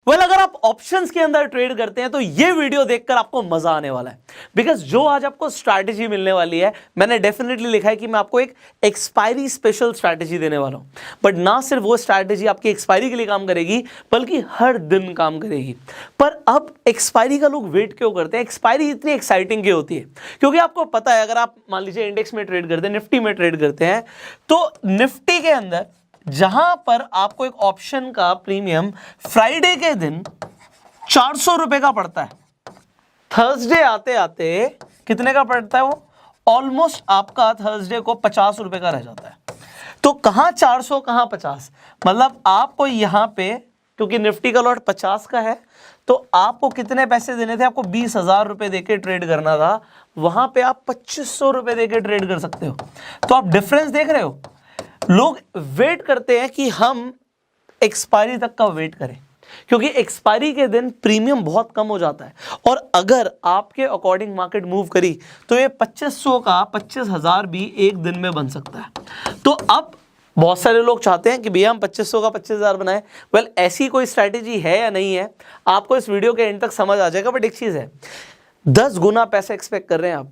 Well अगर आप options के अंदर ट्रेड करते हैं तो ये वीडियो देखकर आपको मजा आने वाला है, बिकॉज जो आज आपको स्ट्रैटेजी मिलने वाली है, मैंने डेफिनेटली लिखा है कि मैं आपको एक एक्सपायरी स्पेशल स्ट्रैटेजी देने वाला हूं। बट ना सिर्फ वो स्ट्रैटेजी आपकी एक्सपायरी के लिए काम करेगी, बल्कि हर दिन काम करेगी। पर अब एक्सपायरी का लोग वेट क्यों करते हैं? एक्सपायरी इतनी एक्साइटिंग क्यों होती है? क्योंकि आपको पता है, अगर आप मान लीजिए इंडेक्स में ट्रेड करते हैं, निफ्टी में ट्रेड करते हैं, तो निफ्टी के अंदर जहां पर आपको एक ऑप्शन का प्रीमियम फ्राइडे के दिन 400 रुपए का पड़ता है, थर्सडे आते आते कितने का पड़ता है? वो ऑलमोस्ट आपका थर्सडे को 50 रुपए का रह जाता है। तो कहां 400 कहां 50, मतलब आपको यहां पे, क्योंकि निफ्टी का लॉट 50 का है, तो आपको कितने पैसे देने थे? आपको 20,000 रुपए देके ट्रेड करना था, वहां पे आप 2500 रुपए देके ट्रेड कर सकते हो। तो आप डिफरेंस देख रहे हो? लोग वेट करते हैं कि हम एक्सपायरी तक का वेट करें, क्योंकि एक्सपायरी के दिन प्रीमियम बहुत कम हो जाता है। और अगर आपके अकॉर्डिंग मार्केट मूव करी तो ये 2500 का 25,000 भी एक दिन में बन सकता है। तो अब बहुत सारे लोग चाहते हैं कि भैया हम 2500 का 25,000 बनाएं। वेल ऐसी कोई स्ट्रैटेजी है या नहीं है, आपको इस वीडियो के एंड तक समझ आ जाएगा। बट एक चीज़ है, 10 गुना पैसे एक्सपेक्ट कर रहे हैं आप,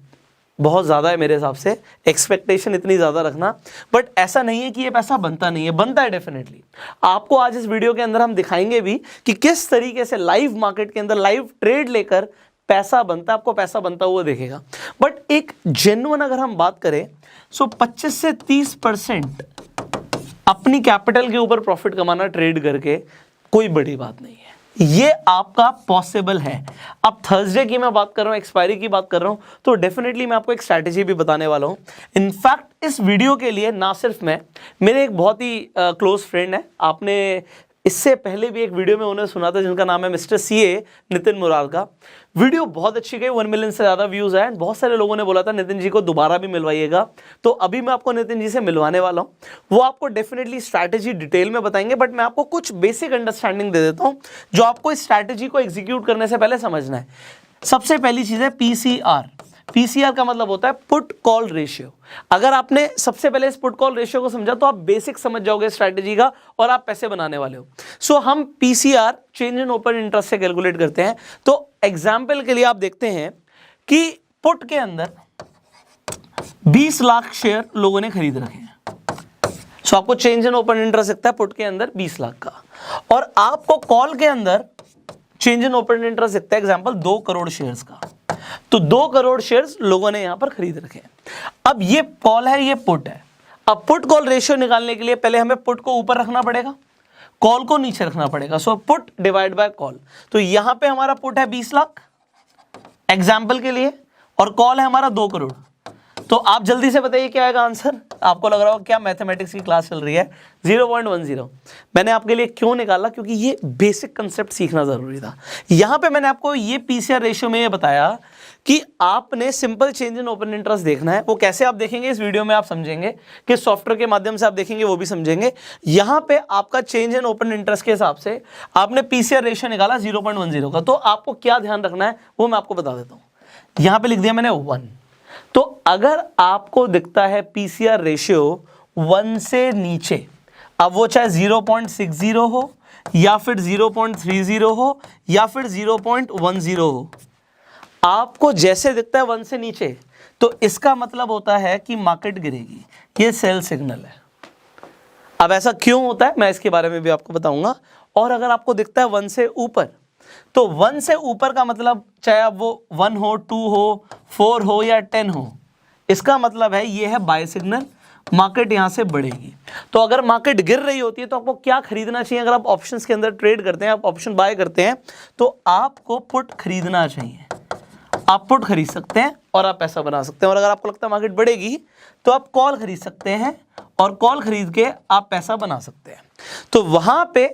बहुत ज़्यादा है मेरे हिसाब से, एक्सपेक्टेशन इतनी ज़्यादा रखना। बट ऐसा नहीं है कि ये पैसा बनता नहीं है, बनता है डेफिनेटली। आपको आज इस वीडियो के अंदर हम दिखाएंगे भी कि किस तरीके से लाइव मार्केट के अंदर लाइव ट्रेड लेकर पैसा बनता है, आपको पैसा बनता हुआ देखेगा। बट एक जेन्युइन अगर हम बात करें, सो 25 से 30% अपनी कैपिटल के ऊपर प्रॉफिट कमाना ट्रेड करके कोई बड़ी बात नहीं है, ये आपका पॉसिबल है। अब थर्सडे की मैं बात कर रहा हूं, एक्सपायरी की बात कर रहा हूं, तो डेफिनेटली मैं आपको एक स्ट्रैटेजी भी बताने वाला हूं। इनफैक्ट इस वीडियो के लिए ना सिर्फ मैं, मेरे एक बहुत ही क्लोज फ्रेंड है, आपने इससे पहले भी एक वीडियो में उन्हें सुना था, जिनका नाम है मिस्टर सीए नितिन मुराल का। वीडियो बहुत अच्छी गई, 1 मिलियन से ज़्यादा व्यूज़ आए। बहुत सारे लोगों ने बोला था नितिन जी को दोबारा भी मिलवाइएगा, तो अभी मैं आपको नितिन जी से मिलवाने वाला हूँ। वो आपको डेफिनेटली स्ट्रैटेजी डिटेल में बताएंगे, बट मैं आपको कुछ बेसिक अंडरस्टैंडिंग दे देता हूँ जो आपको इस स्ट्रैटेजी को एग्जीक्यूट करने से पहले समझना है। सबसे पहली चीज़ है पीसीआर। पीसीआर का मतलब होता है पुट कॉल रेशियो। अगर आपने सबसे पहले इस पुट कॉल रेशियो को समझा तो आप बेसिक समझ जाओगे स्ट्रैटेजी का, और आप पैसे बनाने वाले हो। सो हम PCR change in open interest से कैलकुलेट करते हैं। तो एग्जाम्पल के लिए आप देखते हैं कि पुट के अंदर 20 लाख शेयर लोगों ने खरीद रखे हैं। सो आपको चेंज इन ओपन इंटरेस्ट दिखता है पुट के अंदर 20 लाख का, और आपको कॉल के अंदर चेंज इन ओपन इंटरेस्ट दिखता है एग्जाम्पल 2 करोड़ शेयर्स का। तो 2 करोड़ शेयर्स लोगों ने यहां पर खरीद रखे हैं। अब ये कॉल है, ये पुट है। अब पुट कॉल रेशियो निकालने के लिए पहले हमें पुट को ऊपर रखना पड़ेगा, कॉल को नीचे रखना पड़ेगा। So put divide by call. तो यहां पे हमारा पुट है 20 लाख एग्जाम्पल के लिए, और कॉल है हमारा 2 करोड़। तो आप जल्दी से बताइए क्या आएगा आंसर। आपको लग रहा होगा क्या मैथमेटिक्स की क्लास चल रही है, 0.10। मैंने आपके लिए क्यों निकाला? क्योंकि ये बेसिक कंसेप्ट सीखना जरूरी था। यहां पे मैंने आपको ये पीसीआर रेशियो में ये बताया कि आपने simple change in open interest देखना है। वो कैसे आप देखेंगे इस वीडियो में आप समझेंगे, किस सॉफ्टवेयर के माध्यम से आप देखेंगे वो भी समझेंगे। यहां पे आपका चेंज इन ओपन इंटरेस्ट के हिसाब से आपने पीसीआर रेशियो निकाला 0.10 का। तो आपको क्या ध्यान रखना है वो मैं आपको बता देता हूं। यहां पे लिख दिया मैंने 1। तो अगर आपको दिखता है पीसीआर रेशियो 1 से नीचे, अब वो चाहे 0.60 हो या फिर 0.30 हो या फिर 0.10 हो, आपको जैसे दिखता है 1 से नीचे, तो इसका मतलब होता है कि मार्केट गिरेगी। ये सेल सिग्नल है। अब ऐसा क्यों होता है मैं इसके बारे में भी आपको बताऊंगा। और अगर आपको दिखता है 1 से ऊपर, तो 1 से ऊपर का मतलब चाहे अब वो 1 हो, 2 हो, 4 हो या 10 हो, इसका मतलब है ये है बाय सिग्नल, मार्केट यहां से बढ़ेगी। तो अगर मार्केट गिर रही होती है तो आपको क्या खरीदना चाहिए? अगर आप ऑप्शंस के अंदर ट्रेड करते हैं, आप ऑप्शन बाय करते हैं, तो आपको पुट खरीदना चाहिए। आप पुट खरीद सकते हैं और आप पैसा बना सकते हैं। और अगर आपको लगता है मार्केट बढ़ेगी तो आप कॉल खरीद सकते हैं, और कॉल खरीद के आप पैसा बना सकते हैं। तो वहां पे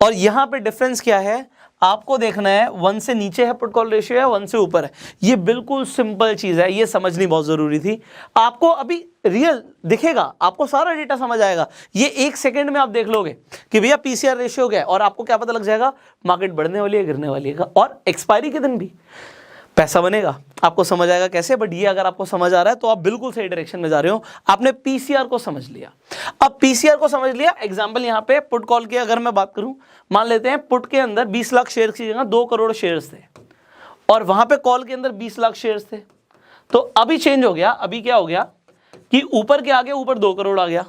और यहां पे डिफरेंस क्या है आपको देखना है। 1 से नीचे है पुट कॉल रेशियो या 1 से ऊपर है। ये बिल्कुल सिंपल चीज है, ये समझनी बहुत जरूरी थी। आपको अभी रियल दिखेगा, आपको सारा डेटा समझ आएगा। ये 1 सेकंड में आप देख लोगे कि भैया पीसीआर रेशियो क्या है, और आपको क्या पता लग जाएगा मार्केट बढ़ने वाली है गिरने वाली है। और एक्सपायरी के दिन भी पैसा बनेगा, आपको समझ आएगा कैसे, बट ये अगर आपको समझ आ रहा है तो आप बिल्कुल सही डायरेक्शन में जा रहे हो। आपने पीसीआर को समझ लिया। अब पीसीआर को समझ लिया, एग्जांपल यहां पे पुट कॉल की अगर मैं बात करूं, मान लेते हैं पुट के अंदर 20 लाख शेयर की जगह 2 करोड़ शेयर्स थे और वहां पे कॉल के अंदर 20 लाख शेयर्स थे। तो अभी चेंज हो गया, अभी क्या हो गया कि ऊपर के आगे ऊपर 2 करोड़ आ गया,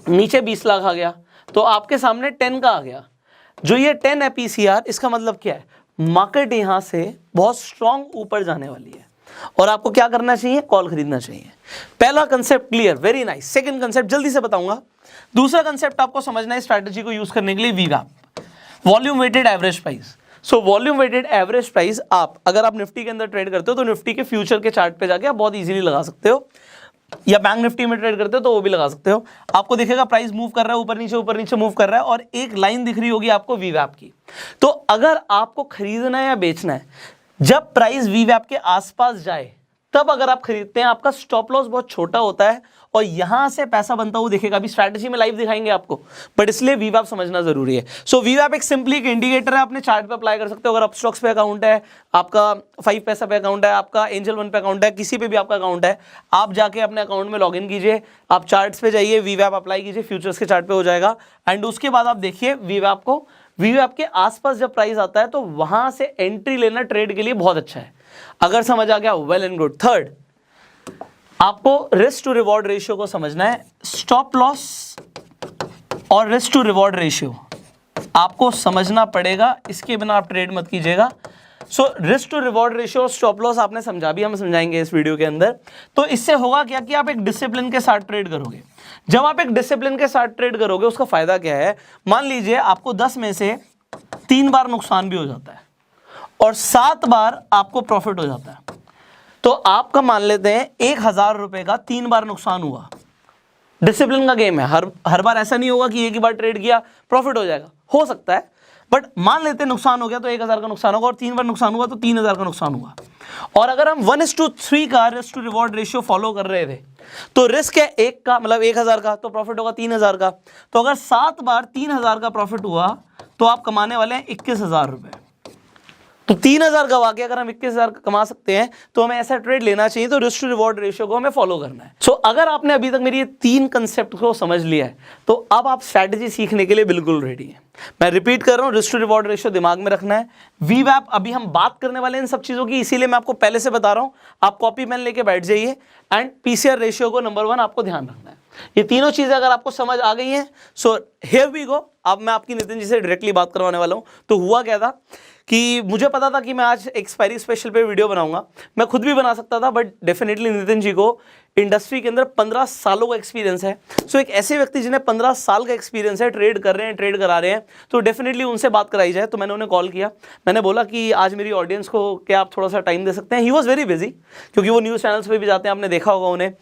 नीचे 20 लाख आ गया, तो आपके सामने 10 का आ गया। जो ये 10 है पीसीआर, इसका मतलब क्या है, मार्केट यहां से बहुत स्ट्रॉन्ग ऊपर जाने वाली है और आपको क्या करना चाहिए, कॉल खरीदना चाहिए। पहला concept clear, very nice. Second concept जल्दी से बताऊंगा। दूसरा कंसेप्ट आपको समझना है स्ट्रैटेजी को यूज करने के लिए, वीवैप, volume weighted average price. So volume weighted average price आप अगर आप निफ्टी के अंदर ट्रेड करते हो तो निफ्टी के फ्यूचर के चार्ट पे जाके आप बहुत इजीली लगा सकते हो, या बैंक निफ्टी में ट्रेड करते हो तो वो भी लगा सकते हो। आपको दिखेगा प्राइस मूव कर रहा है, ऊपर नीचे मूव कर रहा है और एक लाइन दिख रही होगी आपको वीवैप की। तो अगर आपको खरीदना है या बेचना है, जब प्राइस वीवैप के आसपास जाए तब अगर आप खरीदते हैं, आपका स्टॉप लॉस बहुत छोटा होता है और यहां से पैसा बनता हुआ दिखेगा। अभी स्ट्रैटेजी में लाइव दिखाएंगे आपको, बट इसलिए वीवैप समझना जरूरी है। सो वीवैप एक सिंपली एक इंडिकेटर है, अपने चार्ट पे अप्लाई कर सकते हो। अगर आप स्टॉक्स पे अकाउंट है, आपका 5 पैसा पे अकाउंट है, आपका एंजल वन पे अकाउंट है, किसी पे भी आपका अकाउंट है, आप जाके अपने अकाउंट में लॉग इन कीजिए, आप चार्ट्स पे जाइए, वीवैप अप्लाई कीजिए, फ्यूचर्स के चार्ट पे हो जाएगा। एंड उसके बाद आप देखिए वीवैप को, वीवैप के आसपास जब प्राइस आता है तो वहां से एंट्री लेना ट्रेड के लिए बहुत अच्छा है। अगर समझ आ गया, वेल एंड गुड। थर्ड, आपको रिस्क टू रिवॉर्ड रेशियो को समझना है। स्टॉप लॉस और रिस्क टू रिवॉर्ड रेशियो आपको समझना पड़ेगा, इसके बिना आप ट्रेड मत कीजिएगा। So risk to reward ratio और स्टॉप लॉस आपने समझा भी, हम समझाएंगे इस वीडियो के अंदर। तो इससे होगा क्या कि आप एक डिसिप्लिन के साथ ट्रेड करोगे। जब आप एक डिसिप्लिन के साथ ट्रेड करोगे, उसका फायदा क्या है, मान लीजिए आपको 10 में से 3 बार नुकसान भी हो जाता है और 7 बार आपको प्रॉफिट हो जाता है, तो आपका मान लेते हैं 1000 रुपए का 3 बार नुकसान हुआ। डिसिप्लिन का गेम है, हर बार ऐसा नहीं होगा कि एक ही बार ट्रेड किया प्रॉफिट हो जाएगा, हो सकता है, बट मान लेते हैं नुकसान हो गया तो 1000 का नुकसान होगा और 3 बार नुकसान हुआ तो 3000 का नुकसान हुआ। और अगर हम 1:3 का risk to reward ratio follow कर रहे थे, तो रिस्क है 1 का, मतलब 1000 का, तो प्रॉफिट होगा 3000 का। तो अगर 7 बार 3000 का प्रॉफिट हुआ तो आप कमाने वाले हैं 21000 रुपए। तो 3000 गवा के अगर हम 21000 कमा सकते हैं तो हमें ऐसा ट्रेड लेना चाहिए। तो रिस्क टू रिवॉर्ड रेशियो को हमें फॉलो करना है। सो अगर आपने अभी तक मेरी ये 3 कंसेप्ट को समझ लिया है तो अब आप स्ट्रैटेजी सीखने के लिए बिल्कुल रेडी हैं। मैं रिपीट कर रहा हूं, रिस्क टू रिवॉर्ड रेशियो दिमाग में रखना है। वीवैप अभी हम बात करने वाले हैं इन सब चीजों की, इसीलिए मैं आपको पहले से बता रहा हूं, आप कॉपी पेन लेके बैठ जाइए। एंड पीसीआर रेशियो को नंबर 1 आपको ध्यान रखना है। ये तीनों चीजें अगर आपको समझ आ गई हैं, सो हियर वी गो। अब मैं आपकी नितिन जी से डायरेक्टली बात करवाने वाला हूं। तो हुआ क्या था कि मुझे पता था कि मैं आज एक्सपायरी स्पेशल पे वीडियो बनाऊंगा, मैं खुद भी बना सकता था, बट डेफिनेटली नितिन जी को इंडस्ट्री के अंदर 15 सालों का एक्सपीरियंस है। सो एक ऐसे व्यक्ति जिन्हें 15 साल का एक्सपीरियंस है, ट्रेड कर रहे हैं, ट्रेड करा रहे हैं, तो डेफिनेटली उनसे बात कराई जाए। तो मैंने उन्हें कॉल किया, मैंने बोला कि आज मेरी ऑडियंस को क्या आप थोड़ा सा टाइम दे सकते हैं। ही वॉज वेरी बिजी, क्योंकि वो न्यूज़ चैनल्स पे भी जाते हैं, आपने देखा होगा उन्हें,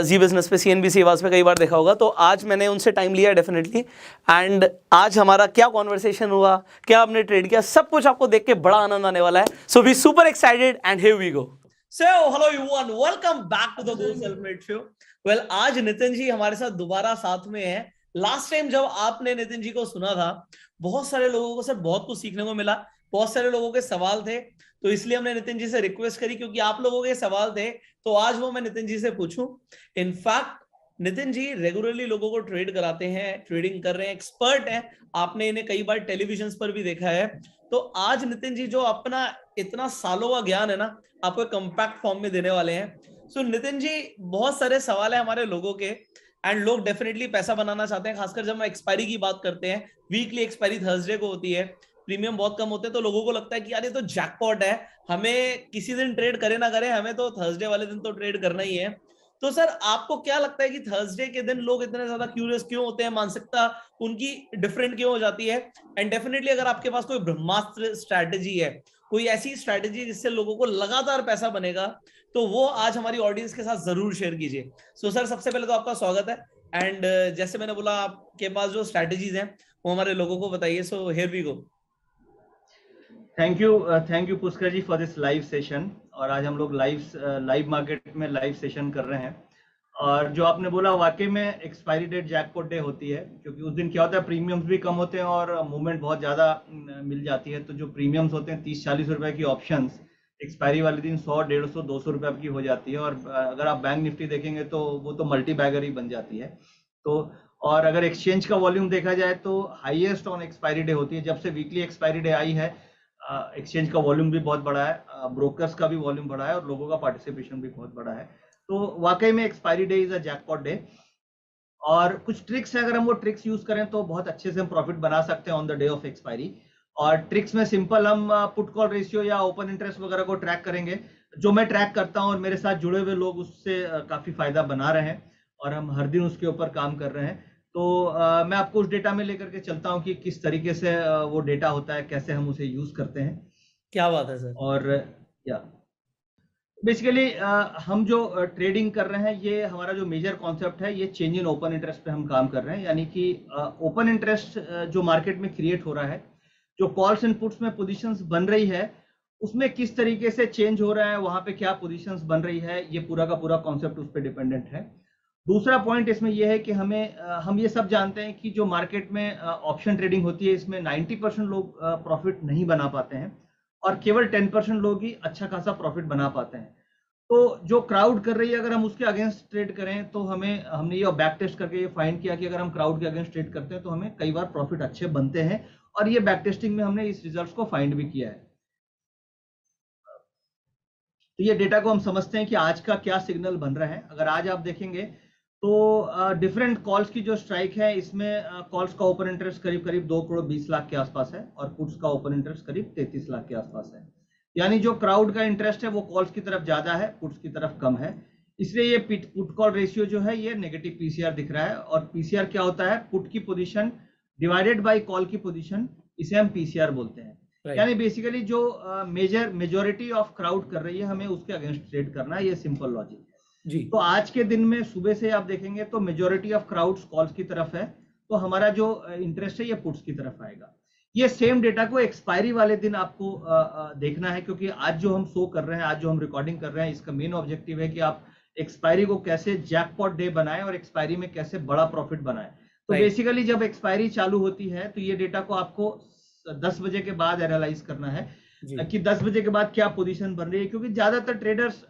जी बिजनेस पे, CNBC आवाज़ पे कई बार देखा होगा। तो आज मैंने उनसे टाइम लिया डेफिनेटली, एंड आज हमारा क्या कॉन्वर्सेशन हुआ, क्या आपने ट्रेड किया, सब कुछ आपको देख के बड़ा आनंद आने वाला है। So we super excited and here we go. So, hello everyone, welcome back to the Go Self-Made Show. Well, आज नितिन जी हमारे साथ दोबारा साथ में है। लास्ट टाइम जब आपने नितिन जी को सुना था, बहुत सारे लोगों को सर बहुत कुछ सीखने को मिला, बहुत सारे लोगों के सवाल थे, तो इसलिए हमने नितिन जी से रिक्वेस्ट करी, क्योंकि आप लोगों के सवाल थे, तो आज वो मैं नितिन जी से पूछूं। इनफैक्ट नितिन जी रेगुलरली लोगों को ट्रेड कराते हैं, ट्रेडिंग कर रहे हैं, एक्सपर्ट हैं, आपने इन्हें कई बार टेलीविजन पर भी देखा है। तो आज नितिन जी जो अपना इतना सालों का ज्ञान है ना, आपको कॉम्पैक्ट फॉर्म में देने वाले हैं। सो नितिन जी, बहुत सारे सवाल है हमारे लोगों के, एंड लोग डेफिनेटली पैसा बनाना चाहते हैं, खासकर जब हम एक्सपायरी की बात करते हैं। वीकली एक्सपायरी थर्सडे को होती है, प्रीमियम बहुत कम होते हैं, तो लोगों को लगता है कि यार ये तो जैकपॉट है, हमें किसी दिन ट्रेड करे ना करे, हमें तो थर्सडे वाले दिन तो ट्रेड करना ही है। तो सर आपको क्या लगता है कि थर्सडे के दिन लोग इतने ज्यादा क्यूरियस क्यों होते हैं, मानसिकता उनकी डिफरेंट क्यों हो जाती है? एंड डेफिनेटली अगर आपके पास कोई ब्रह्मास्त्र स्ट्रैटेजी है, कोई ऐसी स्ट्रैटेजी जिससे लोगों को लगातार पैसा बनेगा, तो वो आज हमारी ऑडियंस के साथ जरूर शेयर कीजिए। सो सर, सबसे पहले तो आपका स्वागत है, एंड जैसे मैंने बोला, आपके पास जो स्ट्रैटेजीज हैं वो हमारे लोगों को बताइए। So here we go. Thank you Pushkar ji for this live session. और आज हम लोग लाइव मार्केट में लाइव सेशन कर रहे हैं। और जो आपने बोला, वाकई में एक्सपायरी डेट जैकपॉट डे होती है, क्योंकि उस दिन क्या होता है, प्रीमियम्स भी कम होते हैं और मूवमेंट बहुत ज़्यादा मिल जाती है। तो जो प्रीमियम्स होते हैं 30-40 रुपए की ऑप्शंस, एक्सपायरी वाले दिन 100, 150, 200 रुपए की हो जाती है। और अगर आप बैंक निफ्टी देखेंगे तो वो तो मल्टी बैगर ही बन जाती है। तो और अगर एक्सचेंज का वॉल्यूम देखा जाए तो हाईएस्ट ऑन एक्सपायरी डे होती है। जब से वीकली एक्सपायरी डे आई है, एक्सचेंज का वॉल्यूम भी बहुत बड़ा है, ब्रोकर्स का भी वॉल्यूम बड़ा है और लोगों का पार्टिसिपेशन भी बहुत बड़ा है। तो वाकई में expiry day is a jackpot day. और कुछ ट्रिक्स है, अगर हम वो ट्रिक्स यूज करें तो बहुत अच्छे से हम प्रॉफिट बना सकते हैं on the day of expiry. और ट्रिक्स में सिंपल हम पुट कॉल रेशियो या ओपन इंटरेस्ट वगैरह को ट्रैक करेंगे, जो मैं ट्रैक करता हूं और मेरे साथ जुड़े हुए लोग उससे काफी फायदा बना रहे हैं और हम हर दिन उसके ऊपर काम कर रहे हैं। तो मैं आपको उस डेटा में लेकर के चलता हूं कि किस तरीके से वो डेटा होता है, कैसे हम उसे यूज करते हैं। क्या बात है सर। और या बेसिकली हम जो ट्रेडिंग कर रहे हैं, ये हमारा जो मेजर कॉन्सेप्ट है, ये चेंज इन ओपन इंटरेस्ट पे हम काम कर रहे हैं। यानी कि ओपन इंटरेस्ट जो मार्केट में क्रिएट हो रहा है, जो कॉल्स एंड पुट्स में पोजीशंस बन रही है, उसमें किस तरीके से चेंज हो रहा है, वहां पे क्या पोजीशंस बन रही है, ये पूरा का पूरा कॉन्सेप्ट उस पर डिपेंडेंट है। दूसरा पॉइंट इसमें यह है कि हम ये सब जानते हैं कि जो मार्केट में ऑप्शन ट्रेडिंग होती है, इसमें 90% लोग प्रॉफिट नहीं बना पाते हैं और केवल 10% लोग ही अच्छा खासा प्रॉफिट बना पाते हैं। तो जो क्राउड कर रही है, अगर हम उसके अगेंस्ट ट्रेड करें तो हमने ये बैक टेस्ट करके ये फाइंड किया कि अगर हम क्राउड के अगेंस्ट ट्रेड करते हैं तो हमें कई बार प्रॉफिट अच्छे बनते हैं। और ये बैक टेस्टिंग में हमने इस रिजल्ट्स को फाइंड भी किया है। तो ये डेटा को हम समझते हैं कि आज का क्या सिग्नल बन रहा है। अगर आज आप देखेंगे तो डिफरेंट कॉल्स की जो स्ट्राइक है, इसमें कॉल्स का ओपन इंटरेस्ट करीब करीब 2 करोड़ 20 लाख के आसपास है और पुट्स का ओपन इंटरेस्ट करीब 33 लाख के आसपास है। यानी जो क्राउड का इंटरेस्ट है वो कॉल्स की तरफ ज्यादा है, पुट्स की तरफ कम है। इसलिए ये पुट कॉल रेशियो जो है ये नेगेटिव पीसीआर दिख रहा है। और पीसीआर क्या होता है? पुट की पोजीशन डिवाइडेड बाय कॉल की पोजीशन, इसे हम पीसीआर बोलते हैं। यानी बेसिकली जो मेजोरिटी ऑफ क्राउड कर रही है, हमें उसके अगेंस्ट ट्रेड करना है। ये सिंपल लॉजिक है जी। तो आज के दिन में सुबह से आप देखेंगे तो मेजोरिटी ऑफ क्राउड्स कॉल्स की तरफ है, तो हमारा जो इंटरेस्ट है ये पुट्स की तरफ आएगा। ये सेम डेटा को एक्सपायरी वाले दिन आपको देखना है, क्योंकि आज जो हम शो कर रहे हैं, आज जो हम रिकॉर्डिंग कर रहे हैं, इसका मेन ऑब्जेक्टिव है कि आप एक्सपायरी को कैसे जैकपॉट डे बनाएं और एक्सपायरी में कैसे बड़ा प्रॉफिट बनाएं। तो बेसिकली जब एक्सपायरी चालू होती है तो ये डेटा को आपको 10 बजे के बाद एनालाइज करना है कि 10 बजे के बाद क्या पोजीशन बन रही है, क्योंकि ज्यादातर ट्रेडर्स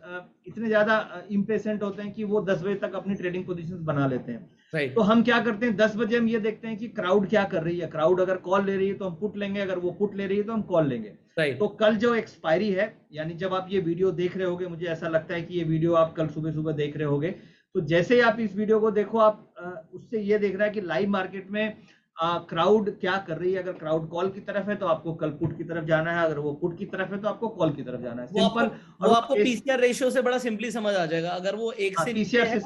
इतने ज्यादा इम्पेशेंट होते हैं कि वो 10 बजे तक अपनी ट्रेडिंग पोजीशंस बना लेते हैं। तो हम क्या करते हैं, 10 बजे हम ये देखते हैं कि क्राउड क्या कर रही है। क्राउड अगर कॉल ले रही है तो हम पुट लेंगे, अगर वो पुट ले रही है तो हम कॉल लेंगे। तो कल जो एक्सपायरी है, यानी जब आप ये वीडियो देख रहे होगे, मुझे ऐसा लगता है कि ये वीडियो आप कल सुबह सुबह देख रहे होगे, तो जैसे ही आप इस वीडियो को देखो, आप उससे ये देख रहा है कि लाइव मार्केट में क्राउड क्या कर रही है। अगर क्राउड कॉल की तरफ है तो आपको कल पुट की तरफ जाना है, अगर वो पुट की तरफ है तो आपको कॉल की तरफ जाना है। सिंपल। वो आपको पीसीआर रेशियो से बड़ा सिंपली समझ आ जाएगा। अगर वो 1 से नीचे है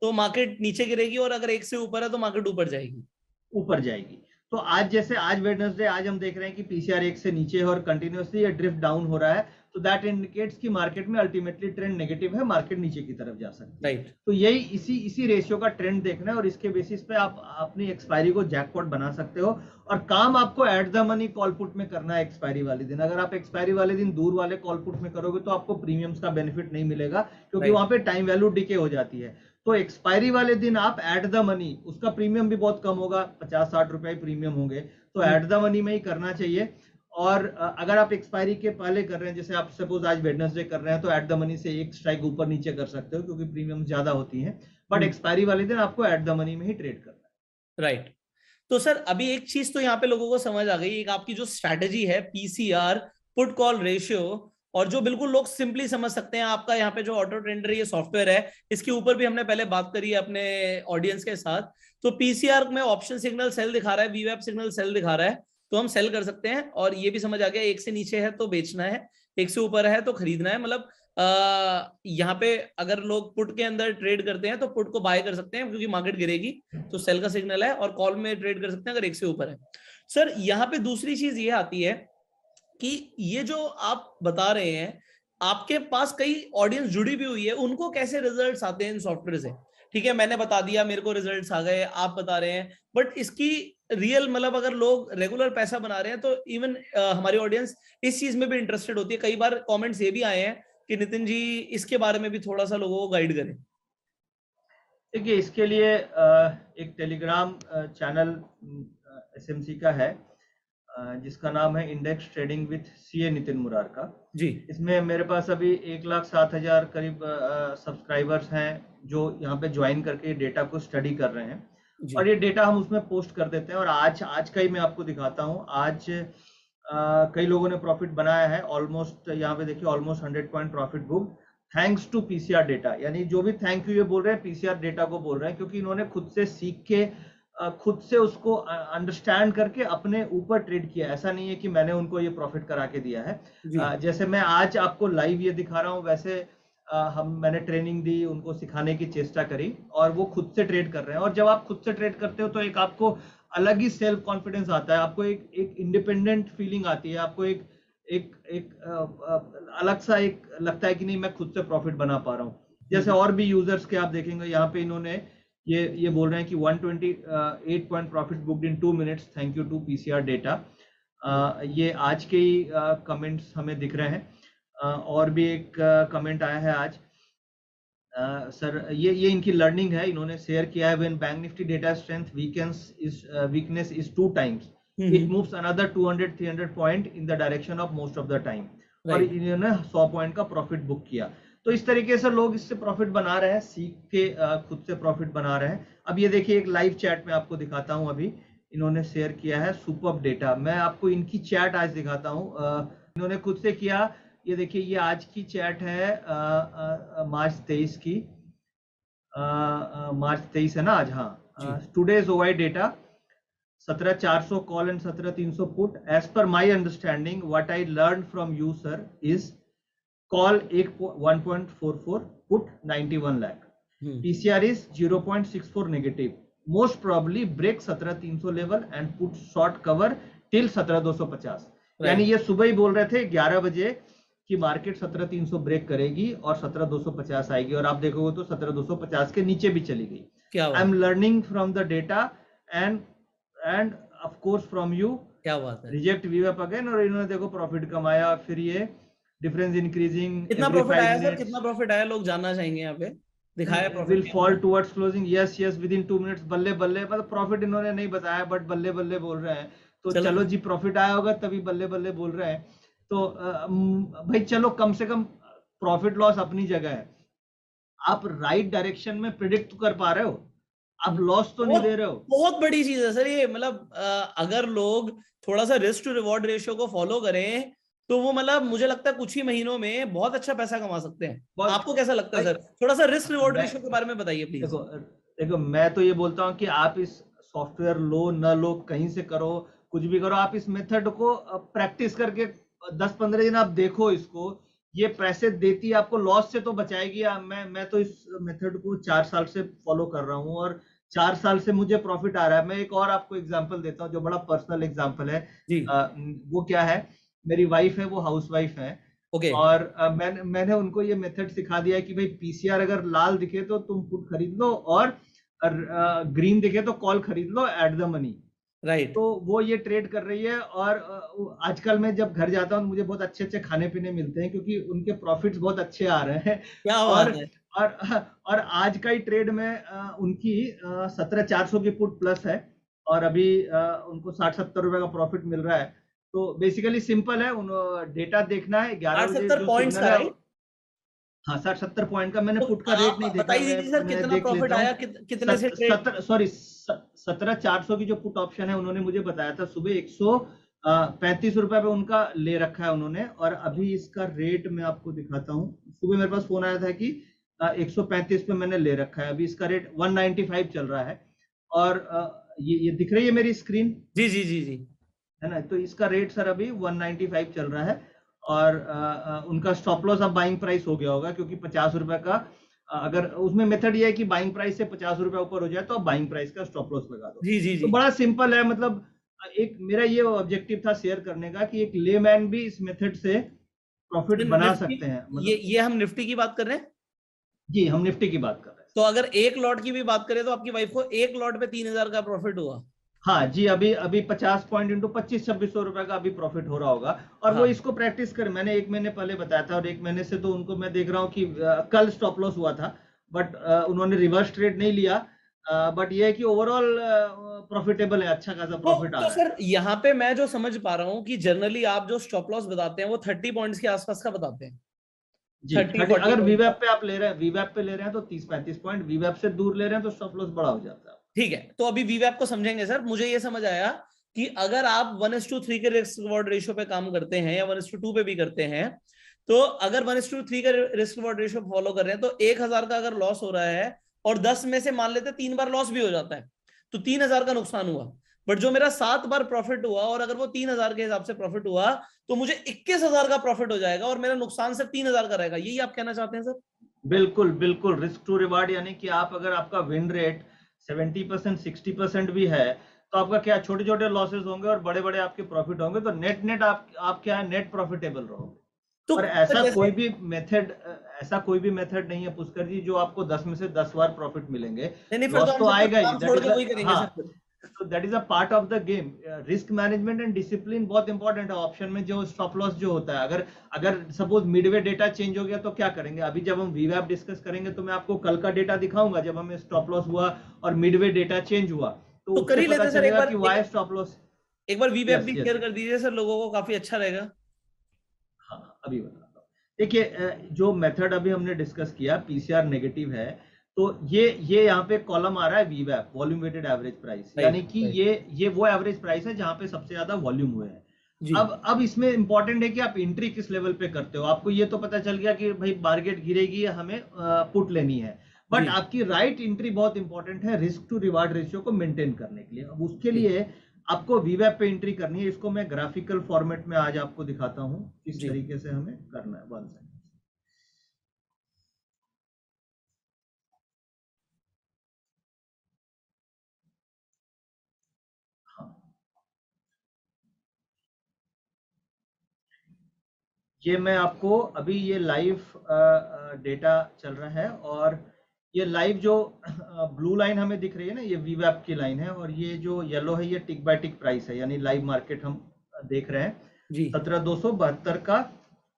तो मार्केट नीचे गिरेगी, और अगर 1 से ऊपर है तो मार्केट ऊपर जाएगी। तो आज जैसे आज वेडनेसडे, आज हम देख रहे हैं कि पीसीआर 1 से नीचे है और कंटिन्यूअसली ये ड्रिफ्ट डाउन हो रहा है, तो दैट इंडिकेट्स कि मार्केट में अल्टीमेटली ट्रेंड नेगेटिव है, मार्केट नीचे की तरफ जा सकती है। तो यही इसी रेशियो का ट्रेंड देखना है और इसके बेसिस पे आप अपनी एक्सपायरी को जैकपॉट बना सकते हो। और काम आपको at the money call put में करना है एक्सपायरी वाले दिन। अगर आप एक्सपायरी वाले दिन दूर वाले कॉल पुट में करोगे तो आपको प्रीमियम्स का बेनिफिट नहीं मिलेगा, क्योंकि वहां पे टाइम वैल्यू डिके हो जाती है। तो एक्सपायरी वाले दिन आप एट द मनी, उसका प्रीमियम भी बहुत कम होगा, 50-60 रुपए प्रीमियम होंगे, तो एट द मनी में ही करना चाहिए। और अगर आप एक्सपायरी के पहले कर रहे हैं, जैसे आप सपोज आज वेडनेसडे कर रहे हैं, तो एट द मनी से एक स्ट्राइक ऊपर नीचे कर सकते हो, क्योंकि प्रीमियम ज्यादा होती है। बट एक्सपायरी वाले दिन आपको एट द मनी में ही ट्रेड करना है। राइट। तो सर अभी एक चीज तो यहाँ पे लोगों को समझ आ गई, एक आपकी जो स्ट्रैटेजी है पीसीआर, पुट कॉल रेशियो, और जो बिल्कुल लोग सिंपली समझ सकते हैं। आपका यहाँ पे जो ऑटो ट्रेंडर ये सॉफ्टवेयर है, इसके ऊपर भी हमने पहले बात करी है अपने ऑडियंस के साथ। तो पीसीआर में ऑप्शन सिग्नल सेल दिखा रहा है, वीवैप सिग्नल सेल दिखा रहा है, तो हम सेल कर सकते हैं। और ये भी समझ आ गया, 1 से नीचे है तो बेचना है, 1 से ऊपर है तो खरीदना है। मतलब यहाँ पे अगर लोग पुट के अंदर ट्रेड करते हैं तो पुट को बाय कर सकते हैं, क्योंकि मार्केट गिरेगी तो सेल का सिग्नल है, और कॉल में ट्रेड कर सकते हैं अगर 1 से ऊपर है। सर यहाँ पे दूसरी चीज ये आती है कि ये जो आप बता रहे हैं, आपके पास कई ऑडियंस जुड़ी भी हुई है, उनको कैसे रिजल्ट्स आते हैं इन सॉफ्टवेयर से? ठीक है, मैंने बता दिया, मेरे को रिजल्ट्स आ गए, आप बता रहे हैं, बट इसकी रियल मतलब अगर लोग रेगुलर पैसा बना रहे हैं तो इवन हमारी ऑडियंस इस चीज में भी इंटरेस्टेड होती है। कई बार कमेंट्स ये भी आए हैं कि नितिन जी इसके बारे में भी थोड़ा सा लोगों को गाइड करें। देखिए, इसके लिए एक टेलीग्राम चैनल एसएमसी का है, जिसका नाम है index trading with CA Nitin Murar का जी। इसमें मेरे पास अभी 1,07,000 करीब सब्सक्राइबर्स हैं जो यहाँ पे ज्वाइन करके डेटा को स्टडी कर रहे हैं और ये डेटा हम उसमें पोस्ट कर देते हैं। और आज का ही मैं आपको दिखाता हूँ। आज कई लोगों ने प्रॉफिट बनाया है, ऑलमोस्ट यहाँ पे देखिए almost 100 point profit book thanks to PCR data. यानी जो भी थैंक यू ये बोल रहे हैं पीसीआर डेटा को बोल रहे हैं, क्योंकि इन्होंने खुद से सीख के खुद से उसको अंडरस्टैंड करके अपने ऊपर ट्रेड किया। ऐसा नहीं है कि मैंने उनको ये प्रॉफिट करा के दिया है। जैसे मैं आज आपको लाइव ये दिखा रहा हूँ, वैसे मैंने ट्रेनिंग दी, उनको सिखाने की चेष्टा करी और वो खुद से ट्रेड कर रहे हैं। और जब आप खुद से ट्रेड करते हो तो एक आपको अलग ही सेल्फ कॉन्फिडेंस आता है, आपको एक इंडिपेंडेंट फीलिंग आती है, आपको एक अलग सा एक लगता है कि नहीं मैं खुद से प्रॉफिट बना पा रहा हूँ। जैसे और भी यूजर्स के आप देखेंगे यहाँ पे इन्होंने ये बोल रहे हैं कि 128 point profit booked in 2 minutes thank you to PCR data. ये आज के ही कमेंट्स हमें दिख रहे हैं। और भी एक कमेंट आया है आज, सर ये इनकी लर्निंग है, इन्होंने शेयर किया है। When bank Nifty data strength weakness is 2 times it moves another 200-300 point in the direction of most of the time. और इन्होंने 100 पॉइंट का प्रॉफिट बुक किया। तो इस तरीके से लोग इससे प्रॉफिट बना रहे हैं, सीख के खुद से प्रॉफिट बना रहे हैं। अब ये देखिए एक लाइव चैट में आपको दिखाता हूं। अभी इन्होंने शेयर किया है सुपर्ब डेटा। मैं आपको इनकी चैट आज दिखाता हूं। इन्होंने खुद से किया। ये देखिए ये आज की चैट है मार्च 23 की। मार्च 23 है ना आज? हाँ। Today's OI data 17,400 call and 17,300 put. As per my understanding what I learn from you sir is call 1.44 put 91 lakh। PCR is 0.64 negative, most probably break 17,300 level and put short cover till 17,250। यानी ये सुबह ही बोल रहे थे 11 बजे कि market 17,300 break करेगी और 17,250 आएगी, और आप देखोगे तो 17,250 के नीचे भी चली गई। I am learning from the data end of course from you. क्या बात है। रिजेक्ट वीएप अगेन, और इन्होंने देखो प्रॉफिट कमाया। फिर ये डिफरेंस इंक्रीजिंग। कितना प्रॉफिट आया सर? कितना प्रॉफिट आया लोग जानना चाहेंगे यहाँ पे। दिखाया profit will fall towards closing yes with in 2 minutes। बल्ले बल्ले, मतलब प्रॉफिट इन्होंने नहीं बताया बट बल्ले बल्ले बोल रहे हैं। तो चलो जी प्रॉफिट आया होगा तभी बल्ले बल्ले बोल रहे हैं। तो भाई चलो कम से कम प्रॉफिट लॉस अपनी जगह है। आप राइट डायरेक्शन में प्रिडिक्ट कर पा रहे हो, आप लॉस तो नहीं दे रहे हो। बहुत बड़ी चीज है सर ये। मतलब अगर लोग थोड़ा सा रिस्क टू रिवॉर्ड रेशियो को फॉलो करें तो वो मतलब मुझे लगता है कुछ ही महीनों में बहुत अच्छा पैसा कमा सकते हैं। आपको कैसा लगता है सर? थोड़ा सा रिस्क रिवॉर्ड रेशियो के बारे में बताइए प्लीज। देखो मैं तो ये बोलता हूँ कि आप इस सॉफ्टवेयर लो न लो, कहीं से करो, कुछ भी करो, आप इस मेथड को प्रैक्टिस करके 10-15 दिन आप देखो इसको। ये पैसे देती है आपको, लॉस से तो बचाएगी। मैं तो इस मेथड को 4 साल से फॉलो कर रहा हूँ और 4 साल से मुझे प्रॉफिट आ रहा है। मैं एक और आपको एग्जांपल देता हूँ जो बड़ा पर्सनल एग्जांपल है। वो क्या है, मेरी वाइफ है, वो हाउस वाइफ है। और मैंने उनको ये मेथड सिखा दिया है कि भाई पीसीआर अगर लाल दिखे तो तुम पुट खरीद लो और ग्रीन दिखे तो कॉल खरीद लो एट द मनी। राइट। तो वो ये ट्रेड कर रही है। और आजकल मैं जब घर जाता हूँ मुझे बहुत अच्छे अच्छे खाने पीने मिलते हैं क्योंकि उनके प्रॉफिट्स बहुत अच्छे आ रहे हैं। क्या बात है। और आज का ही ट्रेड में उनकी 17,400 की पुट प्लस है और अभी उनको 60-70 रुपए का प्रॉफिट मिल रहा है। तो बेसिकली सिंपल है, उन डेटा देखना है 11 बजे जो पॉइंट्स का। हाँ 60-70 पॉइंट का। मैंने पुट का रेट नहीं देखा। बताइए सर कितना प्रॉफिट आया, कितने से ट्रेड? सॉरी 17,400 की जो पुट ऑप्शन है उन्होंने मुझे बताया था सुबह 135 रुपए पे उनका ले रखा है उन्होंने। और अभी इसका रेट मैं आपको दिखाता हूँ। सुबह मेरे पास फोन आया था कि 135 पे मैंने ले रखा है। अभी इसका रेट 195 चल रहा है। और ये दिख रही है मेरी स्क्रीन? जी जी जी जी है ना। तो इसका रेट सर अभी 195 चल रहा है। और उनका स्टॉप लॉस अब बाइंग प्राइस हो गया होगा क्योंकि 50 रुपए का अगर उसमें मेथड ये है कि बाइंग प्राइस से 50 रुपए ऊपर हो जाए तो आप बाइंग प्राइस का स्टॉप लॉस लगा दो। जी जी जी। तो बड़ा सिंपल है। मतलब एक मेरा ये ऑब्जेक्टिव था शेयर करने का कि एक लेमैन भी इस मेथड से प्रॉफिट बना सकते हैं। मतलब ये हम निफ्टी की बात कर रहे हैं? जी हम निफ्टी की बात कर रहे हैं। तो अगर एक लॉट की भी बात करें तो आपकी वाइफ को एक लॉट पे 3,000 का प्रॉफिट हुआ। हाँ जी। अभी 50 पॉइंट इंटू 25-2600 रुपए का अभी प्रॉफिट हो रहा होगा। और हाँ। वो इसको प्रैक्टिस कर, मैंने 1 महीने पहले बताया था और 1 महीने से तो उनको मैं देख रहा हूँ कि कल स्टॉप लॉस हुआ था बट उन्होंने रिवर्स ट्रेड नहीं लिया। बट ये है कि ओवरऑल प्रॉफिटेबल है, अच्छा खासा प्रॉफिट आ तो रहा है। सर यहाँ पे मैं जो समझ पा रहा हूँ कि जनरली आप जो स्टॉप लॉस बताते हैं वो 30 पॉइंट्स के आसपास का बताते हैं। जी 30 30, 40 अगर पॉइंट वीवेप का। पे आप ले रहे हैं, वीवेप पे ले रहे हैं तो 30-35 पॉइंट, वीवेप से दूर ले रहे हैं तो स्टॉप लॉस बड़ा हो जाता है। ठीक है, तो अभी वीवैप को समझेंगे सर। मुझे ये समझ आया कि अगर आप 1:3 के रिस्क रिवॉर्ड रेशियो पे काम करते हैं या 1:2 पे भी करते हैं, तो अगर 1:3 का रिस्क रिवॉर्ड रेशियो फॉलो कर रहे हैं तो 1,000 का अगर लॉस हो रहा है और 10 में से मान लेते 3 बार लॉस भी हो जाता है तो 3,000 का नुकसान हुआ। बट जो मेरा 7 बार प्रॉफिट हुआ और अगर वो 3,000 के हिसाब से प्रॉफिट हुआ तो मुझे 21,000 का प्रॉफिट हो जाएगा और मेरा नुकसान सिर्फ 3,000 का रहेगा। यही आप कहना चाहते हैं सर? बिल्कुल बिल्कुल, रिस्क टू रिवार्ड, यानी कि आप अगर आपका विन रेट 70% 60% भी है तो आपका क्या छोटे छोटे लॉसेस होंगे और बड़े बड़े आपके प्रॉफिट होंगे, तो नेट नेट आप क्या है, नेट प्रॉफिटेबल रहोगे। तो और ऐसा जैसे कोई भी मेथड नहीं है पुष्कर जी जो आपको 10 में से 10 बार प्रॉफिट मिलेंगे। नहीं नहीं, फिर तो लॉस हम तो सब कुछ आएगा ही, काम दैट छोड़ इज के वही करेंगे हाँ, सर। तो that is a part of the game. Risk management and discipline बहुत इंपॉर्टेंट है। ऑप्शन में जो स्टॉप लॉस जो होता है, अगर अगर सपोज मिडवे डेटा चेंज हो गया तो क्या करेंगे? अभी जब हम वीवैप डिस्कस करेंगे तो मैं आपको कल का डेटा दिखाऊंगा जब हमें स्टॉप लॉस हुआ और मिडवे डेटा चेंज हुआ, तो तो कर उससे ही पता लेते सर, चलेगा कि वाई स्टॉप लॉस। एक बार वीवेप यस भी यस, शेयर कर दीजिए सर, लोगों को काफी अच्छा रहेगा। हाँ अभी बताता हूँ। देखिए जो मेथड अभी हमने डिस्कस किया पीसीआर नेगेटिव है, तो ये यहाँ पे कॉलम आ रहा है वीवैप, वॉल्यूम वेटेड एवरेज प्राइस, यानी राइट कि राइट। ये वो एवरेज प्राइस है जहाँ पे सबसे ज्यादा वॉल्यूम हुए हैं। जी अब इसमें इंपॉर्टेंट है कि आप एंट्री किस लेवल पे करते हो। आपको ये तो पता चल गया कि भाई मार्केट गिरेगी या हमें पुट लेनी है, बट जी आपकी राइट एंट्री बहुत इंपॉर्टेंट है रिस्क टू रिवार्ड रेशियो को मेंटेन करने के लिए। अब उसके जी लिए आपको वीवैप पे एंट्री करनी है। इसको मैं ग्राफिकल फॉर्मेट में आज आपको दिखाता हूँ किस जी। तरीके से हमें करना है। One second. हाँ, ये मैं आपको अभी ये लाइव डेटा चल रहा है, और ये लाइव जो ब्लू लाइन हमें दिख रही है ना, ये वीवैप की लाइन है, और ये जो येलो है ये टिक बाय टिक प्राइस है, यानी लाइव मार्केट हम देख रहे हैं। जी 17,272 का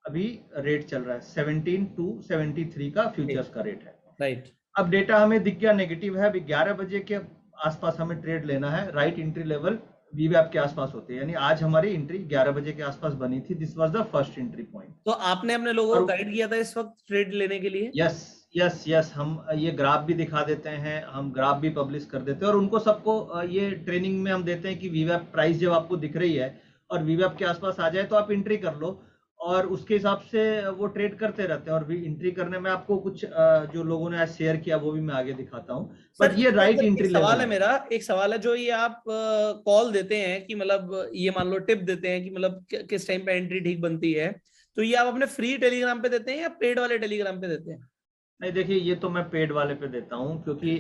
अभी रेट चल रहा है, 17,273 का फ्यूचर्स का रेट है। राइट। अब डेटा हमें दिख गया नेगेटिव है। अभी 11 बजे के आसपास हमें ट्रेड लेना है। राइट एंट्री लेवल वीवैप के आसपास होते हैं, यानी आज हमारी एंट्री 11 बजे के आसपास बनी थी। This was the first entry point. तो आपने अपने लोगों को और गाइड किया था इस वक्त ट्रेड लेने के लिए? यस यस यस, हम ये ग्राफ भी दिखा देते हैं, हम ग्राफ भी पब्लिश कर देते हैं, और उनको सबको ये ट्रेनिंग में हम देते हैं कि वीवैप प्राइस जब आपको दिख रही है और वीवैप के आसपास आ जाए तो आप एंट्री कर लो, और उसके हिसाब से वो ट्रेड करते रहते हैं। और भी एंट्री करने में आपको कुछ जो लोगों ने आज शेयर किया वो भी मैं आगे दिखाता हूँ, सर बट ये राइट एक एंट्री सवाल लेवल है है। मेरा, एक सवाल है जो ये आप कॉल देते हैं कि मतलब ये मान लो टिप देते हैं कि मतलब किस टाइम पे एंट्री ठीक बनती है, तो ये आप अपने फ्री टेलीग्राम पे देते हैं या पेड वाले टेलीग्राम पे देते हैं? नहीं देखिए, ये तो मैं पेड वाले पे देता हूँ, क्योंकि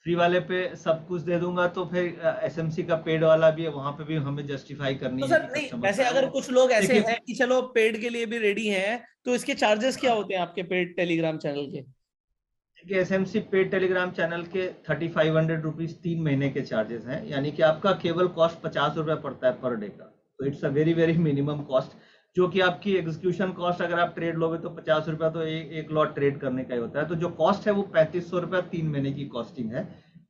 फ्री वाले पे सब कुछ दे दूंगा तो फिर एसएमसी का पेड वाला भी है, वहां पे भी हमें जस्टिफाई करनी तो है सर कि नहीं, कस्टमर वैसे का है अगर वो। कुछ लोग ऐसे देखिए हैं कि चलो पेड के लिए भी रेडी हैं, तो इसके चार्जेस क्या होते हैं आपके पेड टेलीग्राम चैनल के? देखिए, एसएमसी पेड टेलीग्राम चैनल के 3,500 रुपीज 3 महीने के चार्जेस हैं, यानी कि आपका केवल कॉस्ट 50 रुपये पड़ता है पर डे का। तो it's a very very minimum cost, जो कि आपकी एग्जीक्यूशन कॉस्ट अगर आप ट्रेड लोगे तो 50 रुपया तो एक लॉट ट्रेड करने का ही होता है। तो जो कॉस्ट है वो 3500 रुपया 3 महीने की कॉस्टिंग है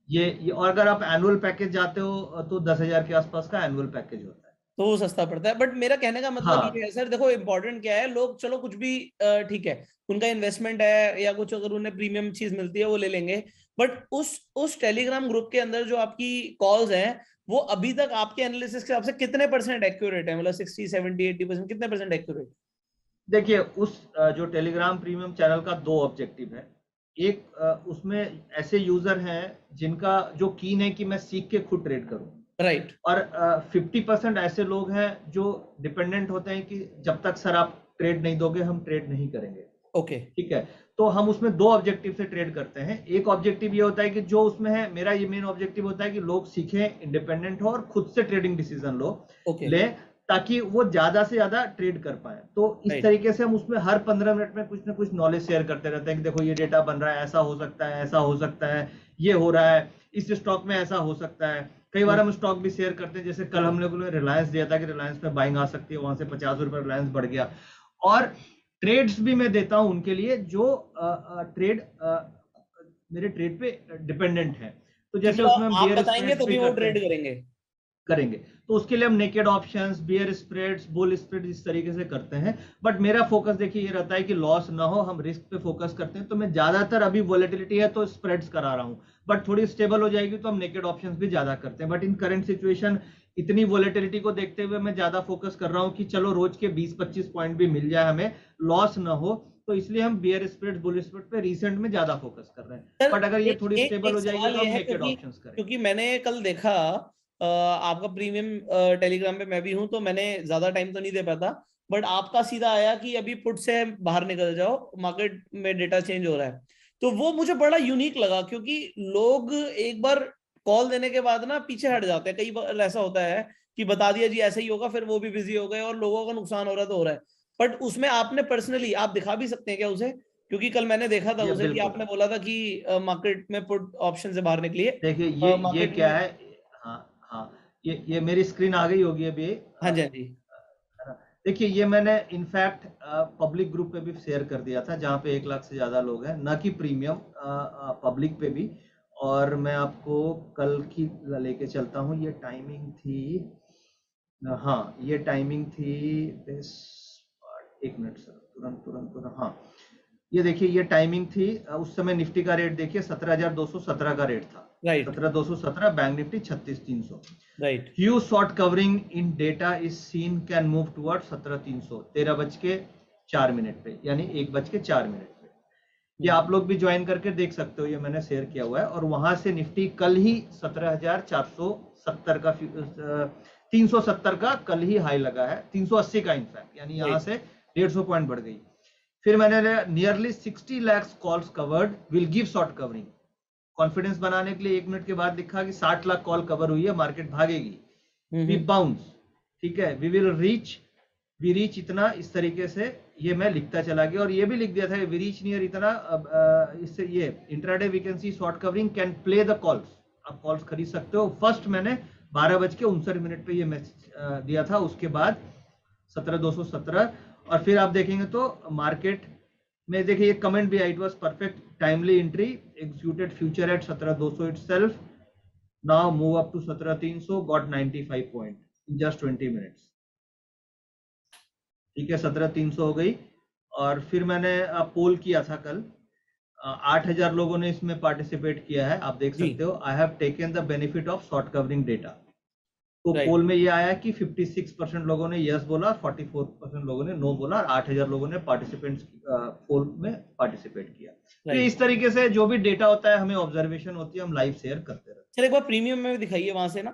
ये। और अगर आप एनुअल पैकेज जाते हो तो 10,000 के आसपास का एनुअल पैकेज होता है। तो वो सस्ता पड़ता है। बट मेरा कहने का मतलब हाँ ये है सर, देखो इंपॉर्टेंट क्या है, लोग चलो कुछ भी ठीक है, उनका इन्वेस्टमेंट है या कुछ अगर उन्हें प्रीमियम चीज मिलती है वो ले लेंगे। बट उस टेलीग्राम ग्रुप के अंदर जो आपकी कॉल्स हैं वो अभी तक आपके एनालिसिस के हिसाब से कितने परसेंट एक्यूरेट है? मतलब 60 70 80% कितने परसेंट एक्यूरेट? देखिए, उस जो टेलीग्राम प्रीमियम चैनल का दो ऑब्जेक्टिव है। एक, उसमें ऐसे यूजर हैं जिनका जो कीन है कि मैं सीख के खुद ट्रेड करूं, राइट। और 50% ऐसे लोग हैं जो डिपेंडेंट होते हैं कि जब तक सर आप ट्रेड नहीं दोगे हम ट्रेड नहीं करेंगे। ओके। ठीक है, तो हम उसमें दो ऑब्जेक्टिव से ट्रेड करते हैं। एक ऑब्जेक्टिव ये होता है कि जो उसमें है, मेरा ये मेन ऑब्जेक्टिव होता है कि लोग सीखें, इंडिपेंडेंट हो और खुद से ट्रेडिंग डिसीजन ओके। ले, ताकि वो ज्यादा से ज्यादा ट्रेड कर पाए। तो इस राइट। तरीके से हम उसमें हर 15 मिनट में कुछ ना कुछ नॉलेज शेयर करते रहते हैं कि देखो ये डेटा बन रहा है, ऐसा हो सकता है, ऐसा हो सकता है, ये हो रहा है, इस स्टॉक में ऐसा हो सकता है। कई बार हम स्टॉक भी शेयर करते हैं, जैसे कल हम लोगों ने रिलायंस दिया था कि रिलायंस में बाइंग आ सकती है, वहां से 50 रुपए रिलायंस बढ़ गया। और ट्रेड्स भी मैं देता हूं उनके लिए जो ट्रेड मेरे ट्रेड पे डिपेंडेंट है। तो जैसे क्योंकि उसमें हम आप बियर बताएंगे स्प्रेड्स भी तभी वो करते ट्रेड हैं, करेंगे। करेंगे। तो उसके लिए हम naked options, bear spreads, bull spreads इस तरीके से करते हैं। बट मेरा फोकस देखिए ये रहता है कि लॉस ना हो, हम रिस्क पे फोकस करते हैं। तो मैं ज्यादातर अभी वोलेटिलिटी है तो स्प्रेड्स करा रहा हूँ, बट थोड़ी स्टेबल हो जाएगी तो हम नेकेड ऑप्शंस भी ज्यादा करते हैं। बट इन करंट सिचुएशन इतनी वोलेटिलिटी को देखते हुए मैं ज्यादा फोकस कर रहा हूँ कि चलो रोज के 20-25 पॉइंट भी मिल जाए, हमें लॉस ना हो। तो इसलिए हम बियर स्प्रेड, बुल स्प्रेड पे रिसेंट में ज्यादा फोकस कर रहे हैं। सर बट अगर ये एक थोड़ी एक स्टेबल एक हो जाएगी सवाल तो ये हम है, नेकेड क्योंकि ऑप्शंस करेंगे। क्योंकि मैंने कल देखा आपका प्रीमियम टेलीग्राम पे मैं भी हूं, तो मैंने ज्यादा टाइम तो नहीं दे पाता, बट आपका सीधा आया कि अभी पुट से बाहर निकल जाओ, मार्केट में डेटा चेंज हो रहा है। तो वो मुझे बड़ा यूनिक लगा, क्योंकि लोग एक बार कॉल देने के बाद ना पीछे हट जाते हैं। कई बार ऐसा होता है कि बता दिया जी ऐसा ही होगा, फिर वो भी बिजी हो गए और लोगों का नुकसान हो रहा है तो हो रहा है। बट उसमें आपने पर्सनली आप दिखा भी सकते हैं क्या उसे? क्योंकि कल मैंने देखा था ये उसे कि बिल्कुल, आपने बोला था कि मार्केट में पुट ऑप्शन से बाहर निकलिए, देखिए ये मार्केट क्या में। है। हाँ हाँ, ये मेरी स्क्रीन आ गई होगी अभी, हाँ जी, हाँ जी। है ना? देखिए ये मैंने इनफैक्ट पब्लिक ग्रुप पे भी शेयर कर दिया था, जहाँ पे 1 लाख से ज्यादा लोग हैं, ना कि प्रीमियम, पब्लिक पे भी। और मैं आपको कल की लेके चलता हूँ। ये टाइमिंग थी, हाँ ये टाइमिंग थी this part, 1 मिनट सर, तुरंत तुरंत तुरंत, हाँ ये देखिए ये टाइमिंग थी। उस समय निफ्टी का रेट देखिए 17,217 का रेट था। Right, 17,217, bank Nifty 36,300। Right. Huge short covering in data is seen can move toward 17,300, 13:04 पे, यानी 1:04 पे। ये आप लोग भी ज्वाइन करके देख सकते हो, ये मैंने शेयर किया हुआ है। और वहां से निफ्टी कल ही 17,470 का 370 का कल ही हाई लगा है, 380 का इनफैक्ट, यानी यहाँ राइट। से 150 पॉइंट बढ़ गई। फिर मैंने nearly 60 lakh calls covered will give short covering. Confidence बनाने के लिए 1 मिनट के बाद लिखा कि 60 लाख कॉल कवर हुई है, मार्केट भागेगी। वी बाउंस, ठीक है, we will reach, we reach इतना, इस तरीके से ये मैं लिखता चला गया। और ये भी लिख दिया था वी रीच नियर इतना। इससे ये intraday we can see short covering can play the calls, आप कॉल्स खरीद सकते हो। फर्स्ट मैंने 12:59 पे ये मैसेज दिया था, उसके बाद 17,217। और फिर आप देखेंगे तो मार्केट में देखिए ये कमेंट भी आई, it was perfect timely entry, executed future at 17,200 itself, now move up to 17,300, got 95 point in just 20 minutes. ठीक है, 17,300 हो गई। और फिर मैंने पोल किया था कल, 8,000 लोगों ने इसमें पार्टिसिपेट किया है, आप देख जी। सकते हो। I have taken the benefit of short covering data. तो राइट। पोल में ये आया कि 56% लोगों ने यस बोला, 44% लोगों ने नो बोला, और 8,000 लोगों ने पार्टिसिपेंट्स पोल में पार्टिसिपेट किया। तो राइट। इस तरीके से जो भी डेटा होता है, हमें ऑब्जर्वेशन होती है, हम लाइव शेयर करते रहते चल एक बार प्रीमियम में भी दिखाइए वहां से ना,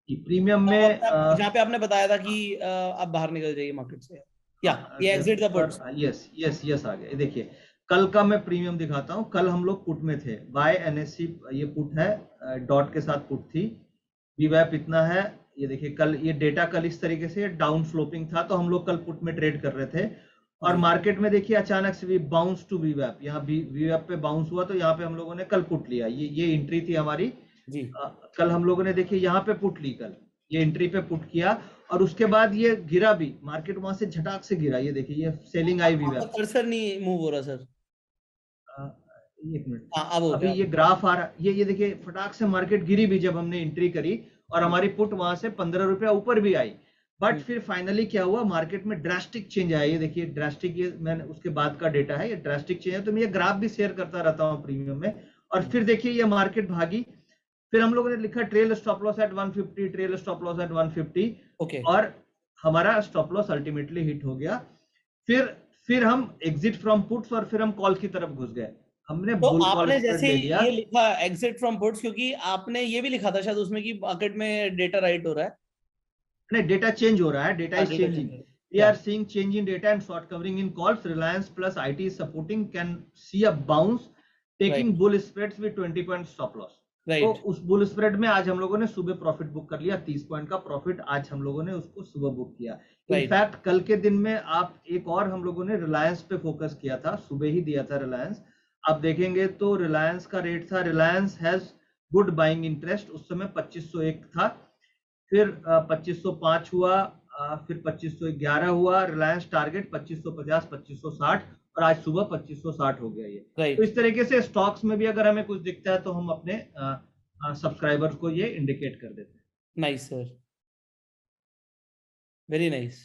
हैं। प्रीमियम में जहाँ पे आपने बताया था कि आप बाहर निकल जाइए मार्केट से, या ये exit the puts. Sir yes yes yes आ गया। देखिए कल का मैं प्रीमियम दिखाता हूँ। कल हम लोग पुट में थे, बाय एनएससी, ये पुट है, डॉट के साथ पुट थी। वीवैप इतना है, ये देखिए कल ये डेटा कल इस तरीके से डाउन स्लोपिंग था, तो हम लोग कल पुट में ट्रेड कर रहे थे। और जी। मार्केट में देखिए अचानक से भी बाउंस टू वीवैप, यहाँ वीवैप पे बाउंस हुआ, तो यहाँ पे हम लोगों ने कल पुट लिया। ये एंट्री थी हमारी। जी। कल हम लोगों ने देखिए यहाँ पे पुट ली, कल ये एंट्री पे पुट किया, और उसके बाद ये गिरा भी, मार्केट वहां से झटाक से गिरा। ये देखिए ये सेलिंग आई आपका वीवैप। कर्सर नहीं मूव हो रहा सर? 1 मिनट, हाँ, अब हो अभी गया। ये ग्राफ आ रहा, ये देखिए फटाक से मार्केट गिरी भी जब हमने एंट्री करी, और हमारी पुट वहां से 15 रुपया ऊपर भी आई। बट फिर फाइनली क्या हुआ, मार्केट में ड्रास्टिक चेंज आया। ये देखिए ड्रास्टिक, ये मैंने उसके बाद का डेटा है, ये ड्रास्टिक चेंज है। तो मैं ये ग्राफ भी शेयर करता रहता हूँ प्रीमियम में। और फिर देखिए ये मार्केट भागी। फिर हम लोगों ने लिखा trail stop loss at 150, trail stop loss at 150, okay. और हमारा स्टॉप लॉस अल्टीमेटली हिट हो गया। फिर हम एग्जिट फ्रॉम पुट्स, और फिर हम कॉल की तरफ घुस गए। हमने तो बुल कॉल आपने स्प्रेड जैसे ले ही लिया। ये लिखा एग्जिट फ्रॉम पुट्स, क्योंकि आपने ये भी लिखा था शायद उसमें कि मार्केट में डेटा राइट हो रहा है। नहीं, डेटा चेंज हो रहा है, data is data changing. Change. We या are seeing change in data and short covering in calls. Reliance plus IT is supporting, can see a bounce, taking right. Bull spreads with 20 point stop loss. तो right. उस bull spread में आज हम लोगों ने सुबह profit book कर लिया, 30 पॉइंट का प्रॉफिट आज हम लोगों ने उसको सुबह बुक किया। राइट। इनफैक्ट कल के दिन में आप एक और हम लोगों ने रिलायंस पे फोकस किया था, सुबह ही दिया था रिलायंस। आप देखेंगे तो रिलायंस का रेट था, Reliance has good buying interest, उस समय 2501 था। फिर 2505 हुआ, फिर 2511 हुआ। रिलायंस टारगेट 2550, 2560, और आज सुबह 2560 हो गया ये। राइट, तो इस तरीके से स्टॉक्स में भी अगर हमें कुछ दिखता है तो हम अपने सब्सक्राइबर्स को ये इंडिकेट कर देते हैं। Nice sir, very nice.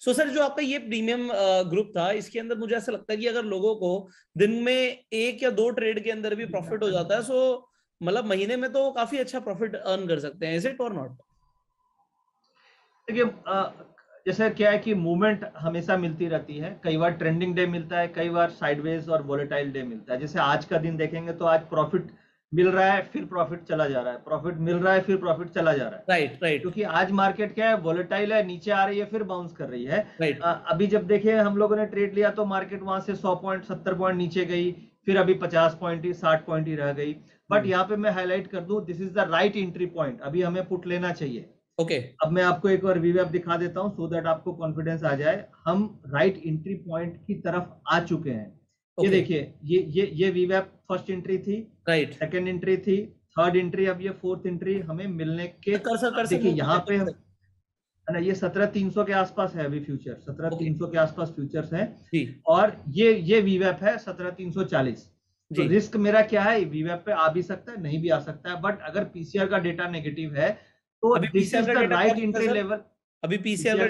So sir, जो आपका ये प्रीमियम ग्रुप था, इसके अंदर मुझे ऐसा लगता है कि अगर लोगों को दिन में 1 या 2 ट्रेड के अंदर भी प्रॉफिट हो जाता है, सो मतलब महीने में तो काफी अच्छा प्रॉफिट अर्न कर सकते हैं, इज इट और नॉट? देखिए जैसे क्या है कि मूवमेंट हमेशा मिलती रहती है, कई बार ट्रेंडिंग डे मिलता है, कई बार साइडवेज और वोलेटाइल डे मिलता है। जैसे आज का दिन देखेंगे तो आज प्रॉफिट मिल रहा है, फिर प्रॉफिट चला जा रहा है, प्रॉफिट मिल रहा है, फिर प्रॉफिट चला जा रहा है। राइट राइट क्योंकि आज मार्केट क्या है, वोलेटाइल है, नीचे आ रही है, फिर बाउंस कर रही है। राइट। अभी जब देखिए हम लोगों ने ट्रेड लिया तो मार्केट वहां से 100 पॉइंट 70 पॉइंट नीचे गई, फिर अभी 50 पॉइंट ही 60 पॉइंट ही रह गई। बट यहाँ पे मैं हाईलाइट कर दूं, this is the right entry point, अभी हमें पुट लेना चाहिए। ओके, अब मैं आपको एक बार वीवैप दिखा देता हूं सो दैट आपको कॉन्फिडेंस आ जाए। हम राइट एंट्री पॉइंट की तरफ आ चुके हैं। ये देखिए, ये वीवैप फर्स्ट एंट्री थी, राइट। सेकंड एंट्री थी, थर्ड एंट्री, अब ये फोर्थ एंट्री हमें मिलने के। कर देखिए यहाँ पे हम है ना, ये 17,300 के आसपास है अभी फ्यूचर, 17,300 के आसपास फ्यूचर्स है। और ये वीवैप है 17,340। तो रिस्क मेरा क्या है, वीवैप पे आ भी सकता है, नहीं भी आ सकता है, बट अगर पीसीआर का डेटा नेगेटिव है तो this is the right entry level. अभी पीसीआर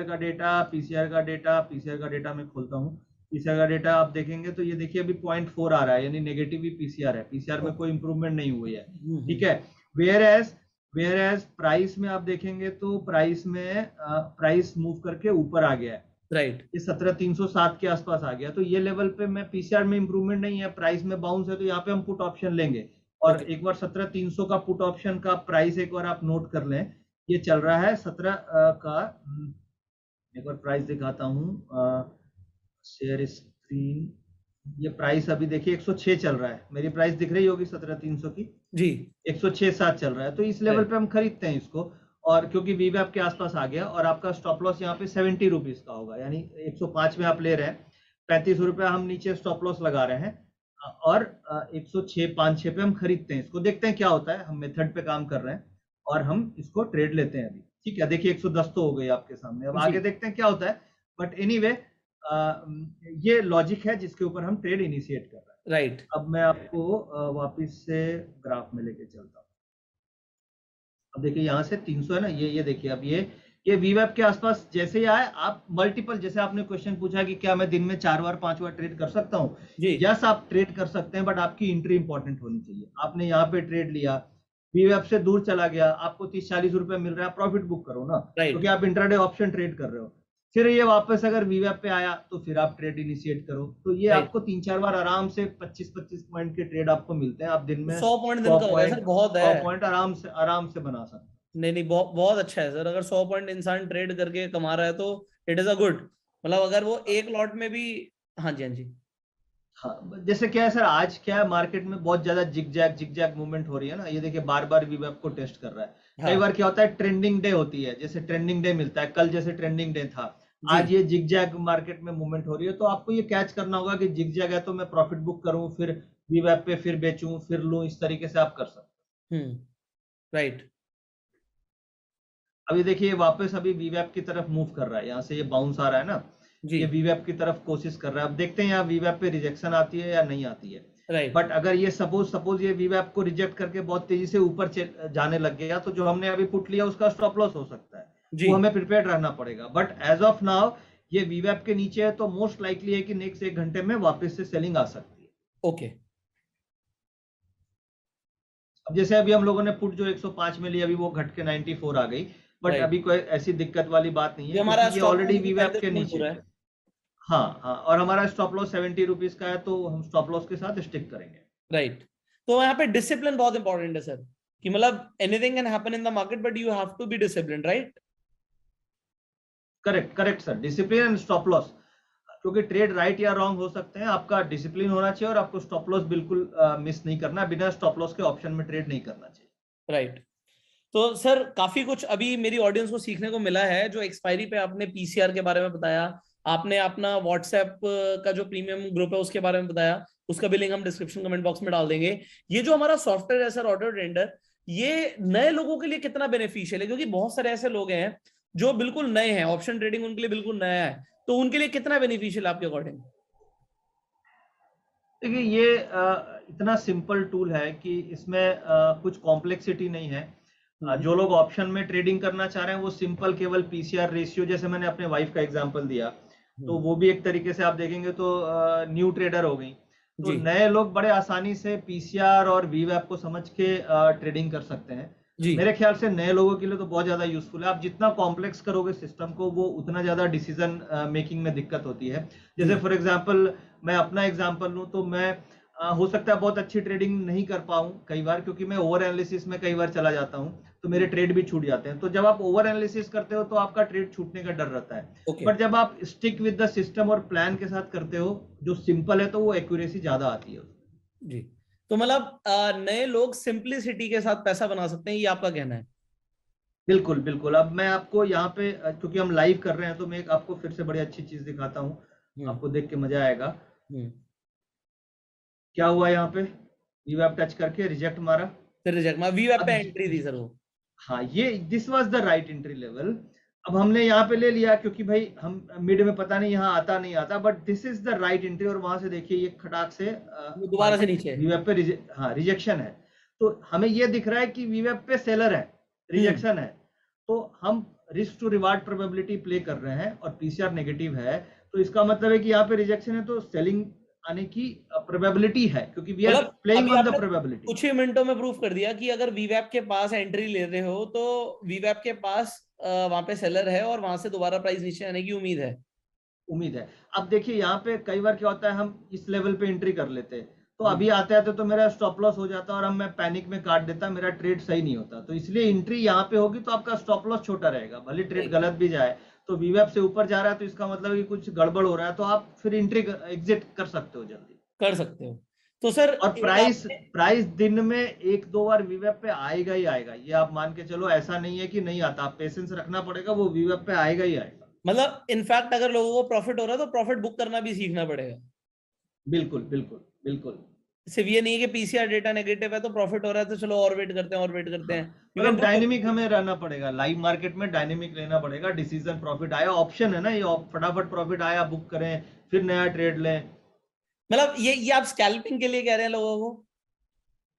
का डेटा पीसीआर का डेटा मैं खोलता हूँ। पीसीआर का डेटा आप देखेंगे तो ये देखिए अभी 0.4 आ रहा है, यानी नेगेटिव ही पीसीआर है, पीसीआर में कोई इंप्रूवमेंट नहीं हुई है। ठीक है, वेयर एज प्राइस में आप देखेंगे तो प्राइस में प्राइस मूव करके ऊपर आ गया है। राइट, ये 17,307 के आसपास आ गया। तो ये लेवल पे मैं, पीसीआर में इंप्रूवमेंट नहीं है, प्राइस में बाउंस है, तो यहाँ पे हम पुट ऑप्शन लेंगे। और एक बार 17,300 का पुट ऑप्शन का प्राइस एक बार आप नोट कर लें, ये चल रहा है 17 का। एक बार प्राइस दिखाता हूँ, शेयर स्क्रीन। ये प्राइस अभी देखिए 106 चल रहा है, मेरी प्राइस दिख रही होगी 17,300 की जी, 106.7 चल रहा है। तो इस लेवल पे हम खरीदते हैं इसको, और क्योंकि वीवैप के आसपास आ गया, और आपका स्टॉप लॉस यहाँ पे 70 रुपीज का होगा, यानी 105 में आप ले रहे हैं, 35 रुपया हम नीचे स्टॉप लॉस लगा रहे हैं, और 106.56 पे हम खरीदते हैं इसको। देखते हैं क्या होता है, हम मेथड पे काम कर रहे हैं और हम इसको ट्रेड लेते हैं अभी। ठीक है, देखिए 110 तो हो गई आपके सामने, अब आगे देखते हैं क्या होता है। बट एनीवे ये लॉजिक है जिसके ऊपर हम ट्रेड इनिशिएट कर रहे हैं। राइट। अब मैं आपको वापस से ग्राफ में लेके चलता हूँ। अब देखिए यहाँ से 300 है ना, ये देखिए, अब ये वीवैप के आसपास जैसे ही आए, आप मल्टीपल, जैसे आपने क्वेश्चन पूछा कि क्या मैं दिन में 4 बार 5 बार ट्रेड कर सकता हूँ, यस आप ट्रेड कर सकते हैं, बट आपकी एंट्री इंपॉर्टेंट होनी चाहिए। आपने यहाँ पे ट्रेड लिया, वीवैप से दूर चला गया, आपको 30-40 रुपए मिल रहा है, प्रॉफिट बुक करो ना, क्योंकि आप इंट्राडे ऑप्शन ट्रेड कर रहे हो। फिर ये वापस अगर वीवैप पे आया तो फिर आप ट्रेड इनिशिएट करो। तो ये आपको 3-4 बार आराम से 25-25 पॉइंट के ट्रेड आपको मिलते हैं। आप दिन में 100 पॉइंट दिन का होगा सर, बहुत है, 100 पॉइंट आराम से बना सकते हैं। नहीं, बहुत अच्छा है सर। अगर 100 पॉइंट इंसान ट्रेड करके कमा रहा है तो इट इज अ गुड, मतलब अगर वो एक लॉट में भी। हाँ जी, हाँ जी। हाँ, जैसे क्या है सर, आज क्या है, मार्केट में बहुत ज्यादा जिग-जैग मूवमेंट हो रही है ना, ये देखिए बार बार वीवैप को टेस्ट कर रहा है। कई बार क्या होता है, ट्रेंडिंग डे होती है, जैसे ट्रेंडिंग डे मिलता है, कल जैसे ट्रेंडिंग डे था, आज ये जिग-जैग मार्केट में मूवमेंट हो रही है। तो आपको ये कैच करना होगा कि जिग-जैग है तो मैं प्रॉफिट बुक करूं, फिर वीवैप पे फिर बेचूं, फिर लूं, इस तरीके से आप कर सकते हैं। राइट। अभी देखिए वापस अभी वीवैप की तरफ मूव कर रहा है, यहाँ से ये बाउंस आ रहा है ना, ये वीवैप की तरफ कोशिश कर रहा है। अब देखते हैं यहाँ वीवैप पे रिजेक्शन आती है या नहीं आती है। बट अगर ये सपोज ये वीवैप को रिजेक्ट करके बहुत तेजी से ऊपर जाने लग गया, तो जो हमने अभी पुट लिया उसका स्टॉप लॉस हो सकता है, वो हमें प्रिपेयर रहना पड़ेगा। बट एज ऑफ नाउ ये वीवैप के नीचे है, तो मोस्ट लाइकली है कि नेक्स्ट 1 घंटे में वापस से सेलिंग आ सकती है। ओके। अब जैसे अभी हम लोगों ने पुट जो 105 में लिया, अभी वो घट के 94 आ गई, बट अभी कोई ऐसी दिक्कत वाली बात नहीं है, क्योंकि ये ऑलरेडी वीवैप के नीचे है। हाँ, और हमारा स्टॉप लॉस 70 रुपीज का है, तो हम स्टॉप लॉस के साथ स्टिक करेंगे। राइट। तो यहाँ पे डिसिप्लिन बहुत इंपॉर्टेंट है सर, कि मतलब anything can happen in the market but you have to be discipline, right? Correct sir, discipline and stop loss, क्योंकि ट्रेड राइट या रॉन्ग हो सकते हैं, आपका डिसिप्लिन होना चाहिए और आपको स्टॉप लॉस बिल्कुल मिस नहीं करना, बिना स्टॉप लॉस के ऑप्शन में ट्रेड नहीं करना चाहिए। राइट। तो सर काफी कुछ अभी मेरी ऑडियंस को सीखने को मिला है। जो एक्सपायरी पे आपने पीसीआर के बारे में बताया, आपने अपना व्हाट्सएप का जो प्रीमियम ग्रुप है उसके बारे में बताया, उसका भी लिंक हम डिस्क्रिप्शन कमेंट बॉक्स में डाल देंगे। ये जो हमारा सॉफ्टवेयर है सर, ऑर्डर टेंडर, ये नए लोगों के लिए कितना बेनिफिशियल है? क्योंकि बहुत सारे ऐसे लोग हैं जो बिल्कुल नए हैं, ऑप्शन ट्रेडिंग उनके लिए बिल्कुल नया है, तो उनके लिए कितना बेनिफिशियल आपके अकॉर्डिंग? देखिए ये इतना सिंपल टूल है कि इसमें कुछ कॉम्प्लेक्सिटी नहीं है। जो लोग ऑप्शन में ट्रेडिंग करना चाह रहे हैं वो सिंपल केवल पीसीआर रेशियो, जैसे मैंने अपने वाइफ का एग्जांपल दिया, तो वो भी एक तरीके से आप देखेंगे तो न्यू ट्रेडर हो गई। तो जी नए लोग बड़े आसानी से पीसीआर और वीवैप को समझ के ट्रेडिंग कर सकते हैं। जी मेरे ख्याल से नए लोगों के लिए तो बहुत ज्यादा यूजफुल है। आप जितना कॉम्प्लेक्स करोगे सिस्टम को वो उतना ज्यादा डिसीजन मेकिंग में दिक्कत होती है। जैसे जी फॉर एग्जांपल मैं अपना एग्जांपल लूं तो मैं हो सकता है बहुत अच्छी ट्रेडिंग नहीं कर पाऊं कई बार, क्योंकि मैं ओवर एनालिसिस में कई बार चला जाता हूं तो मेरे ट्रेड भी छूट जाते हैं। तो जब आप ओवर एनालिसिस करते हो तो आपका ट्रेड छूटने का डर रहता है। ओके बट जब आप स्टिक विद द सिस्टम और प्लान के साथ करते हो जो सिंपल है तो वो एक्यूरेसी ज्यादा आती है। जी। तो मतलब नए लोग सिंपलिसिटी के साथ पैसा बना सकते हैं, ये आपका कहना है? बिल्कुल बिल्कुल। अब मैं आपको यहाँ पे क्योंकि हम लाइव कर रहे हैं तो मैं एक आपको फिर से बड़ी अच्छी चीज दिखाता हूँ, हम्म आपको देख के मजा आएगा। हम्म क्या हुआ यहाँ पे, वीवैप टच करके रिजेक्ट मारा। फिर रिजेक्ट, मैं वी वेब पे अब एंट्री थी सर वो। हाँ, ये this was the right entry level. अब हमने यहाँ पे ले लिया क्योंकि भाई हम मिड में पता नहीं यहाँ आता नहीं आता, but this is the right entry. और वहां से देखिए ये खटाक से वो दोबारा से नीचे है। वीवेब पे हाँ रिजेक्शन है। तो हमें ये दिख रहा है कि वीवेब पे सेलर है, रिजेक्शन है। तो हम risk to reward probability play कर रहे हैं और पीसीआर नेगेटिव है, तो इसका मतलब है कि यहाँ पे रिजेक्शन है तो सेलिंग आने की प्रोबेबिलिटी है, क्योंकि वी आर मतलब प्लेइंग अभी ऑन द आपने प्रोबेबिलिटी। कुछ ही मिनटों में प्रूफ कर दिया कि अगर वीवैप के पास एंट्री ले रहे हो तो वीवैप के पास वहां पे सेलर है और वहां से दोबारा प्राइस नीचे आने की उम्मीद है। उम्मीद है। अब देखिए यहाँ पे कई बार क्या होता है, हम इस लेवल पे एंट्री कर लेते हैं तो हम्म, अभी आते आते तो मेरा स्टॉप लॉस हो जाता है और हम मैं पैनिक में काट देता, मेरा ट्रेड सही नहीं होता। तो इसलिए एंट्री यहाँ पे होगी तो आपका स्टॉप लॉस छोटा रहेगा, भले ट्रेड सही, गलत भी जाए। तो वीवैप से ऊपर जा रहा है तो इसका मतलब है कि कुछ गड़बड़ हो रहा है, तो आप फिर एंट्री एग्जिट कर सकते हो जल्दी। कर सकते हो। तो सर और एक प्राइस आपने, प्राइस दिन में एक दो बार वीवैप पे आएगा ही आएगा, ये आप मान के चलो। ऐसा नहीं है कि नहीं आता, आप पेशेंस रखना पड़ेगा, वो वीवैप पे आएगा ही आएगा। मतलब इनफैक्ट अगर लोगों को प्रॉफिट हो रहा है तो प्रॉफिट बुक करना भी सीखना पड़ेगा। बिल्कुल बिल्कुल बिल्कुल। सिर्फ ये नहीं है कि पीसीआर डेटा नेगेटिव है तो प्रॉफिट हो रहा है तो चलो और वेट करते हैं और वेट करते हाँ, हैं, क्योंकि मतलब इनको डायनेमिक हमें रहना पड़ेगा, लाइव मार्केट में डायनेमिक रहना पड़ेगा। डिसीजन प्रॉफिट आया, ऑप्शन है ना ये, फटाफट प्रॉफिट आया बुक करें, फिर नया ट्रेड लें। मतलब ये आप स्कैल्पिंग के लिए कह रहे हैं लोगों को?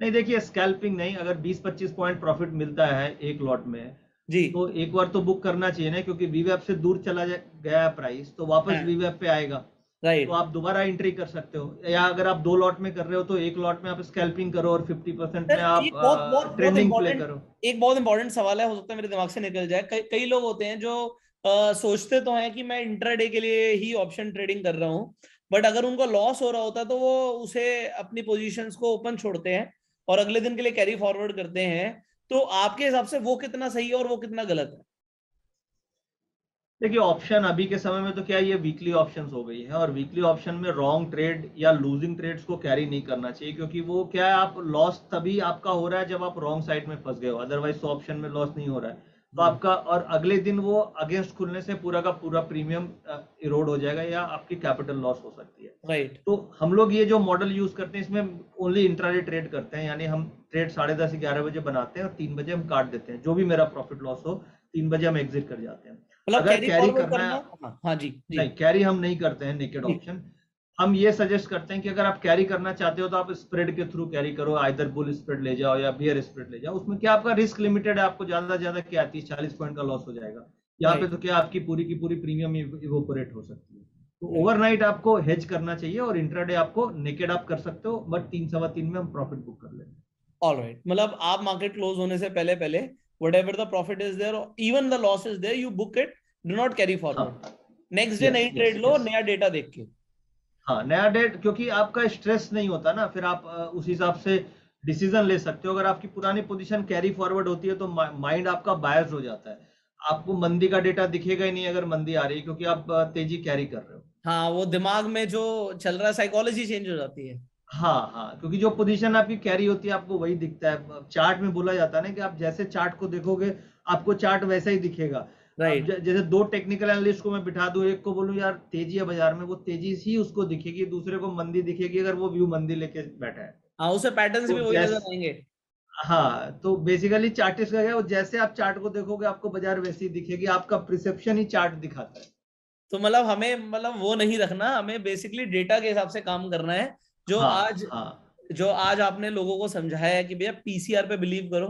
नहीं देखिए, स्कैल्पिंग नहीं, अगर 20-25 पॉइंट प्रॉफिट मिलता है एक लॉट में जी तो एक बार तो बुक करना चाहिए ना, क्योंकि वीवैप से दूर चला गया प्राइस तो वापस हाँ वीवैप पे आएगा। तो राइट। आप दोबारा एंट्री कर सकते हो, या अगर आप दो लॉट में कर रहे हो तो एक लॉट में आप स्कैल्पिंग करो और 50% सर में आप एक बहुत बहुत बहुत ट्रेंडिंग प्ले इंपॉर्टेंट, करो। एक बहुत इंपॉर्टेंट सवाल है, हो सकता है मेरे दिमाग से निकल जाए। कई लोग होते हैं जो सोचते तो हैं कि मैं इंट्राडे के लिए ही ऑप्शन ट्रेडिंग कर रहा हूँ, बट अगर उनको लॉस हो रहा होता है तो वो उसे अपनी पोजीशंस को ओपन छोड़ते हैं और अगले दिन के लिए कैरी फॉरवर्ड करते हैं। तो आपके हिसाब से वो कितना सही है और वो कितना गलत है? देखिए ऑप्शन अभी के समय में तो क्या है, ये वीकली ऑप्शंस हो गई है, और वीकली ऑप्शन में रॉन्ग ट्रेड या लूजिंग ट्रेड्स को कैरी नहीं करना चाहिए, क्योंकि वो क्या है, आप लॉस तभी आपका हो रहा है जब आप रॉन्ग साइड में फंस गए हो, अदरवाइज तो ऑप्शन में लॉस नहीं हो रहा है। तो आपका और अगले दिन वो अगेंस्ट खुलने से पूरा का पूरा प्रीमियम इरोड हो जाएगा या आपकी कैपिटल लॉस हो सकती है। राइट तो हम लोग ये जो मॉडल यूज करते हैं इसमें ओनली इंट्राडे ट्रेड करते हैं, यानी हम ट्रेड 10:30-11 बजे बनाते हैं और 3 बजे हम काट देते हैं, जो भी मेरा प्रॉफिट लॉस हो 3 बजे हम एग्जिट कर जाते हैं। मतलब अगर कैरी कैरी फॉरवर्ड करना करना, है, हाँ हाँ जी जी नहीं कैरी हम नहीं करते हैं नेकेड जी ऑप्शन। हम ये सजेस्ट करते हैं कि अगर आप कैरी करना चाहते हो तो आप स्प्रेड के थ्रू कैरी करो, आइदर बुल स्प्रेड ले जाओ या बियर स्प्रेड ले जाओ। उसमें क्या आपका रिस्क लिमिटेड है, आपको ज्यादा से ज्यादा क्या 30-40 पॉइंट का लॉस हो जाएगा। यहाँ पे राइट तो क्या आपकी पूरी की पूरी प्रीमियम इवोपोरेट हो सकती है। तो राइट। ओवरनाइट आपको हेज करना चाहिए और इंट्राडे आपको नेकेड आप कर सकते हो, बट 3-3:15 में हम प्रॉफिट बुक कर लेते हैं। ऑलराइट, मतलब आप मार्केट क्लोज होने से पहले पहले whatever the profit is there or even the loss is there, you book it, do not carry हाँ, forward, नेक्स्ट डे यस नई यस ट्रेड लो यस। नया डेटा देख के। हाँ, नया डेट, क्योंकि आपका स्ट्रेस नहीं होता ना, फिर आप उस हिसाब से डिसीजन ले सकते हो। अगर आपकी पुरानी पोजीशन कैरी फॉरवर्ड होती है तो माइंड आपका बायस्ड हो जाता है, आपको मंदी का डेटा दिखेगा ही नहीं अगर मंदी आ रही है, क्योंकि आप तेजी कैरी कर रहे हो। हाँ वो दिमाग में जो चल रहा है साइकोलॉजी चेंज हो जाती है। हाँ हाँ, क्योंकि जो पोजीशन आपकी कैरी होती है आपको वही दिखता है। चार्ट में बोला जाता है ना कि आप जैसे चार्ट को देखोगे आपको चार्ट वैसा ही दिखेगा। अब राइट जैसे दो टेक्निकल एनालिस्ट को मैं बिठा दूं, एक को बोलूं यार तेजी है बाजार में, वो तेजी ही उसको दिखेगी, दूसरे को मंदी दिखेगी अगर वो व्यू मंदी लेके बैठा है। हाँ, उसे पैटर्न्स भी तो वही नजर आएंगे। हाँ, तो बेसिकली चार्टिस्ट का क्या है, वो जैसे आप चार्ट को देखोगे आपको बाजार वैसी ही दिखेगी, आपका प्रिसेप्शन ही चार्ट दिखाता है। तो मतलब हमें मतलब वो नहीं रखना, हमें बेसिकली डेटा के हिसाब से काम करना है। जो हाँ आज हाँ जो आज आपने लोगों को समझाया है कि भैया पीसीआर पे बिलीव करो,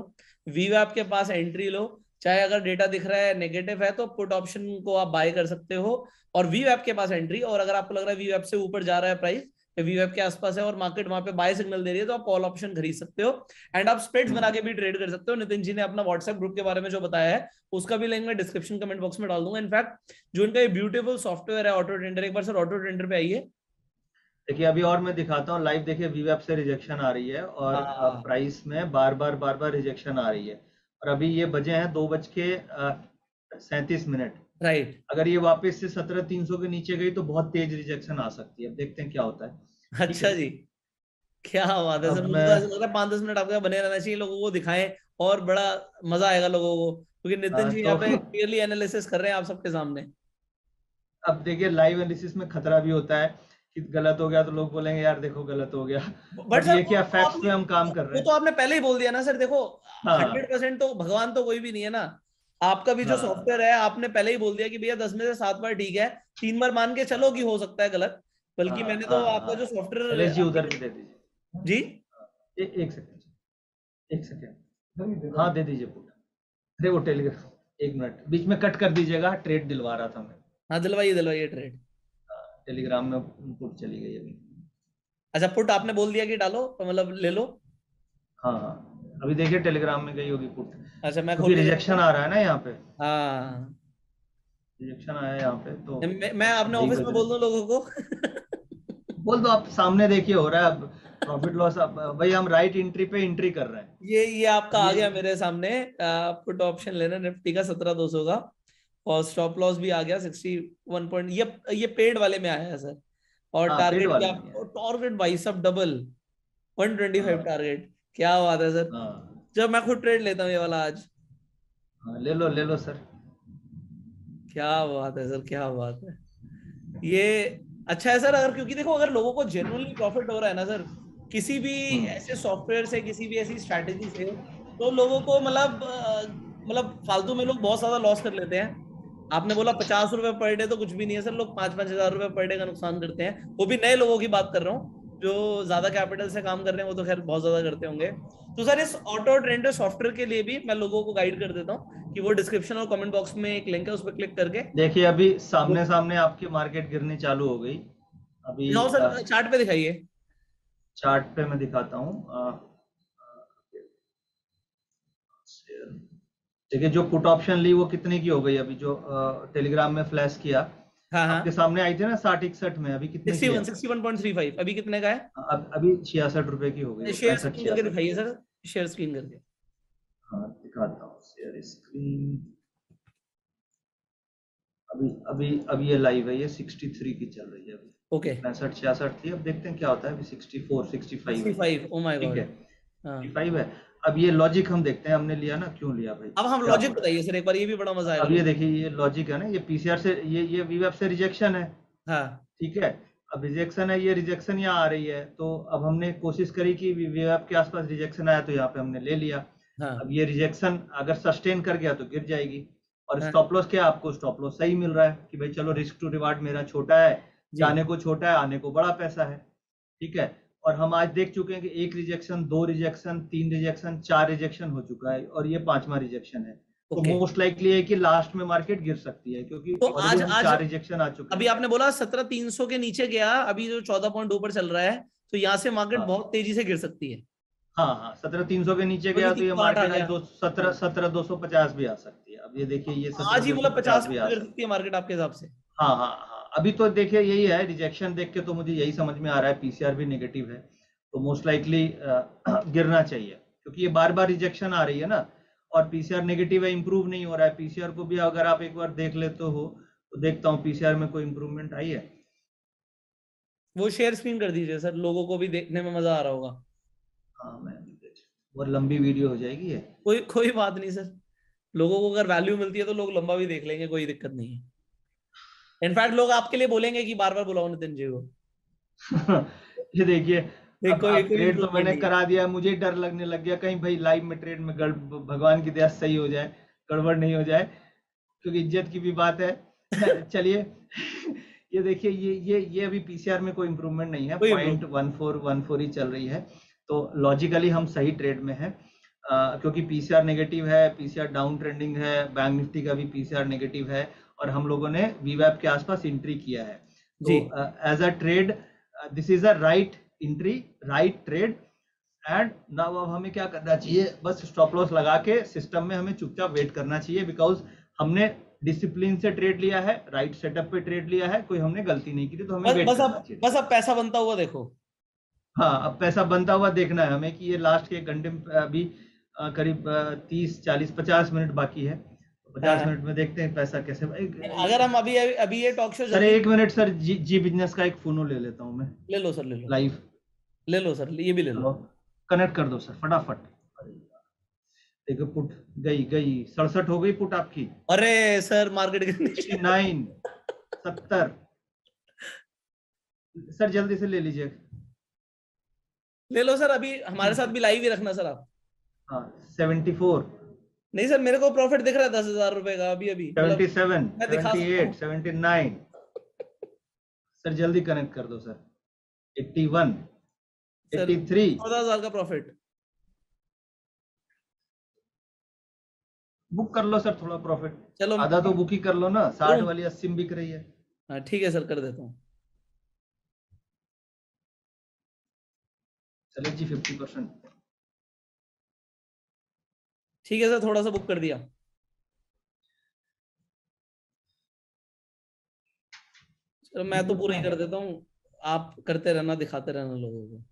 वीवैप के पास एंट्री लो, चाहे अगर डेटा दिख रहा है नेगेटिव है तो पुट ऑप्शन को आप बाय कर सकते हो, और वीवैप के पास एंट्री, और अगर आपको लग रहा है वीवैप से ऊपर जा रहा है प्राइस, वीवैप के आसपास है और मार्केट वहां पे बाय सिग्नल दे रही है, तो आप कॉल ऑप्शन खरीद सकते हो। एंड आप स्प्रेड्स बना के भी ट्रेड कर सकते हो। नितिन जी ने अपना व्हाट्सएप ग्रुप के बारे में जो बताया है उसका भी लिंक मैं डिस्क्रिप्शन कमेंट बॉक्स में डाल दूंगा। इनफैक्ट जो इनका ये ब्यूटीफुल सॉफ्टवेयर है ऑटो ट्रेंडर, एक बार सर ऑटो ट्रेंडर पे आइए। देखिए अभी और मैं दिखाता हूँ लाइव। देखिए वीवैप से रिजेक्शन आ रही है और हाँ प्राइस में बार बार रिजेक्शन आ रही है। और अभी ये बजे हैं 2:37। राइट। अगर ये वापस से 17,300 के नीचे गई तो बहुत तेज रिजेक्शन आ सकती है। अब देखते हैं क्या होता है। ठीक अच्छा है। जी, क्या बात है सर, अब मुझे तो मैं ऐसा लग रहा है 5-10 मिनट आपके बने रहना चाहिए, लोगों को दिखाएं और बड़ा मजा आएगा लोगों को, क्योंकि नितिन जी तो यहाँ पे क्लियरली एनालिसिस कर रहे हैं आप सबके सामने। अब देखिए लाइव एनालिसिस में खतरा भी होता है कि गलत हो गया तो लोग बोलेंगे यार देखो गलत हो गया। बट बट सर ये वो क्या तो फैक्ट्स आपने में हम काम कर रहे वो हैं। तो आपने पहले ही बोल दिया ना सर, देखो हाँ 100% तो भगवान तो कोई भी नहीं है ना। आपका भी जो हाँ सॉफ्टवेयर है आपने पहले ही बोल दिया कि भैया 10 में से 7 बार ठीक है, 3 बार मान के चलो कि हो सकता है गलत। बल्कि मैंने तो आपका जो सॉफ्टवेयर एलएसजी उधर आपके। भी दे दीजिए। जी। हाँ, एक सेकंड, एक सेकंड। हाँ दे दीजिए पुट। अरे वो टेलीग्राम, 1 मिनट बीच में कट कर दीजिएगा, ट्रेड दिलवा रहा था मैं। हाँ दिलवाइए दिलवाइए ट्रेड। टेलीग्राम में पुट चली गई अभी। अच्छा पुट आपने बोल दिया कि डालो तो मतलब ले लो। हाँ हाँ अभी देखिए टेलीग्राम में गई होगी पुट, अच्छा मैं क्योंकि खोल के देखता रिजेक्शन हूँ। आ रहा है ना यहाँ पे। हाँ रिजेक्शन आया है यहाँ पे तो मैं अब अपने वही ऑफिस में वजह। बोल दूं लोगों को। बोल दो, आप सामने देखिए हो रहा है अब। प्रॉफिट लॉस अब भाई हम राइट एंट्री पे एंट्री कर रहे हैं। ये आपका अब आ ये गया मेरे सामने, पुट ऑप्शन लेना निफ्टी का 17,200 का, और स्टॉप लॉस भी आ गया 61 पॉइंट, ये पेड वाले में आया है सर। और हाँ पेड टारगेट भी वाले में आप, ही है। टारगेट भाई सब डबल, 125 हाँ टारगेट, क्या बात है सर। हाँ जब मैं खुद ट्रेड लेता हूँ ये वाला आज। हाँ ले लो सर। क्या बात है सर, क्या बात है ये। अच्छा है सर, अगर क्योंकि देखो अगर लोगों को जेन्युइनली प्रॉफिट हो रहा है ना सर, किसी भी ऐसे सॉफ्टवेयर से, किसी भी ऐसी स्ट्रैटेजी से, तो लोगों को मतलब फालतू में लोग बहुत ज्यादा लॉस कर लेते हैं। आपने बोला 50 रुपए पर डे तो कुछ भी नहीं है सर, लोग 5-5 हजार रुपए पर डे का नुकसान करते हैं, वो भी नए लोगों की बात कर रहा हूँ। जो ज्यादा कैपिटल से काम कर रहे हैं वो तो खैर बहुत ज्यादा करते होंगे। तो सर इस ऑटो ट्रेंडर सॉफ्टवेयर के लिए भी मैं लोगों को गाइड कर देता हूँ कि वो डिस्क्रिप्शन और कमेंट बॉक्स में एक लिंक है, उस पर क्लिक करके। देखिए अभी सामने सामने आपकी मार्केट गिरनी चालू हो गई। अभी दिखाओ सर, चार्ट पे दिखाइए। चार्ट पे मैं दिखाता हूँ। देखिए जो पुट ऑप्शन ली वो कितने की हो गई अभी, जो टेलीग्राम में फ्लैश किया हाँ आपके हाँ, सामने आई थी ना 60-61 में, अभी कितने की है। 61.35 अभी कितने का है? अब अभी 66 रुपए की हो गई, वो शेयर 65 स्क्रीन करके 66। दिखाइए सर, शेयर स्क्रीन करके। हाँ दिखाता हूँ शेयर स्क्रीन। अभी ये लाइव है, ये 63 की चल रही है अभी। ओके। 65 66 थी, अब देखते हैं क्या होता है। अभी 64 65 है। 65, ओ माय ठीक गॉड। है हाँ 65 है। अब ये लॉजिक हम देखते हैं, हमने लिया ना, क्यों लिया भाई, अब हम क्या हो लॉजिक रहा है। बताइए सर एक बार, ये भी बड़ा मजा आएगा अब ये लोगों देखिए ये लॉजिक है ना, ये पीसीआर से, ये वीवेब से रिजेक्शन है। को। हाँ ठीक है। अब रिजेक्शन है, ये रिजेक्शन यहाँ आ रही है, तो अब हमने कोशिश करी कि वीवेब के आसपास रिजेक्शन आया तो यहाँ पे हमने ले लिया। हाँ अब ये रिजेक्शन अगर सस्टेन कर गया तो गिर जाएगी। और हाँ स्टॉप लॉस क्या, आपको स्टॉप लॉस सही मिल रहा है कि भाई चलो रिस्क टू रिवार्ड मेरा छोटा है, जी। जाने को छोटा है आने को बड़ा पैसा है। ठीक है। और हम आज देख चुके हैं कि 1 रिजेक्शन, 2 रिजेक्शन, 3 रिजेक्शन, 4 रिजेक्शन हो चुका है और ये 5वां रिजेक्शन है। तो ओके। मोस्ट लाइकली है कि लास्ट में मार्केट गिर सकती है, क्योंकि तो ऑलरेडी आज हम आज 4 रिजेक्शन आ चुके अभी हैं। आपने बोला 17,300 के नीचे गया, अभी जो 14 पॉइंट ऊपर चल रहा है, तो यहाँ से मार्केट हाँ बहुत तेजी से गिर सकती है। हाँ हाँ 17,300 के नीचे वही गया तो थी ये तो 8 आ मार्केट आज गया। दो हाँ 17,250 भी आ सकती है। अब ये देखिए ये आज ही मतलब 17,250 50 भी आ गिर सकती सकती है मार्केट आपके हिसाब से? है। हाँ हाँ हाँ अभी तो देखिए यही है, रिजेक्शन देख के तो मुझे यही समझ में आ रहा है, पीसीआर भी नेगेटिव है, तो मोस्ट लाइकली गिरना चाहिए, क्योंकि ये बार बार रिजेक्शन आ रही है ना। और पीसीआर नेगेटिव है, इंप्रूव नहीं हो रहा है। पीसीआर को भी अगर आप एक बार देख लेते हो तो देखता हूँ पीसीआर में कोई इंप्रूवमेंट आई है। वो शेयर स्क्रीन कर दीजिए सर, लोगों को भी देखने में मजा आ रहा होगा। हाँ मैं और लंबी वीडियो हो जाएगी ये। कोई कोई बात नहीं सर, लोगों को अगर वैल्यू मिलती है तो लोग लंबा भी देख लेंगे, कोई दिक्कत नहीं है। इनफैक्ट लोग आपके लिए बोलेंगे कि बार बार बुलाओ नितिन जी को। ये देखिए कोई अब कोई ट्रेड तो इम्प्रूवमेंट मैंने नहीं है। करा दिया, मुझे डर लगने लग गया कहीं भाई लाइव में ट्रेड में भगवान की दया से सही हो जाए, गड़बड़ नहीं हो जाए, क्योंकि इज्जत की भी बात है। चलिए ये देखिए, ये अभी पीसीआर में कोई इम्प्रूवमेंट नहीं है, कोई पॉइंट 1414 ही चल रही है। तो लॉजिकली हम सही ट्रेड में है, क्योंकि पीसीआर नेगेटिव है, पीसीआर डाउन ट्रेंडिंग है, बैंक निफ्टी का भी पीसीआर नेगेटिव है, और हम लोगों ने वीवैप के आसपास एंट्री किया है। तो जी as a trade this is a right entry, right trade. And now अब हमें क्या करना चाहिए, बस स्टॉप लॉस लगा के सिस्टम में हमें चुपचाप वेट करना चाहिए, बिकॉज हमने डिसिप्लिन से ट्रेड लिया है, राइट सेटअप पे ट्रेड लिया है, कोई हमने गलती नहीं की थी, तो हमें वेट करना चाहिए। बस अब पैसा बनता हुआ देखो। हाँ, अब पैसा बनता हुआ देखना है हमें कि ये लास्ट के घंटे में अभी करीब 30 40 50 मिनट बाकी है, तो हाँ 50 मिनट में देखते हैं पैसा कैसे अगर हम अभी अभी ये टॉक शो सर जल्दी। 1 मिनट सर, जी बिजनेस का एक फोनो ले लेता हूँ मैं, ले लो सर, ले लो, लाइव। ले लो सर, ये भी ले लो। चलो कनेक्ट कर दो सर फटाफट। अरे यार, देखो पुट गई गई, 67 हो गई पुट आपकी। अरे सर मार्केट 69, 70, सर जल्दी से ले लीजिए। ले लो सर, अभी हमारे साथ भी लाइव ही रखना सर आप। हाँ 74, नहीं सर, मेरे को प्रॉफिट दिख रहा है 10,000 रुपए का अभी अभी, मतलब 77, मैं दिखा सकता 78, हूँ। 79, सर जल्दी कनेक्ट कर दो सर। 81, सर 83, 14,000 का प्रॉफिट। बुक कर लो सर थोड़ा प्रॉफिट, चलो आधा तो बुक ही कर लो ना, 60 तुम, वाली 80 में बिक रही है। हाँ ठीक है सर, कर देता हूँ। चलिए जी 50%। ठीक है सर, थोड़ा सा बुक कर दिया। चलो मैं तो कितना पूरा ही कर है देता हूँ, आप करते रहना, दिखाते रहना लोगों को।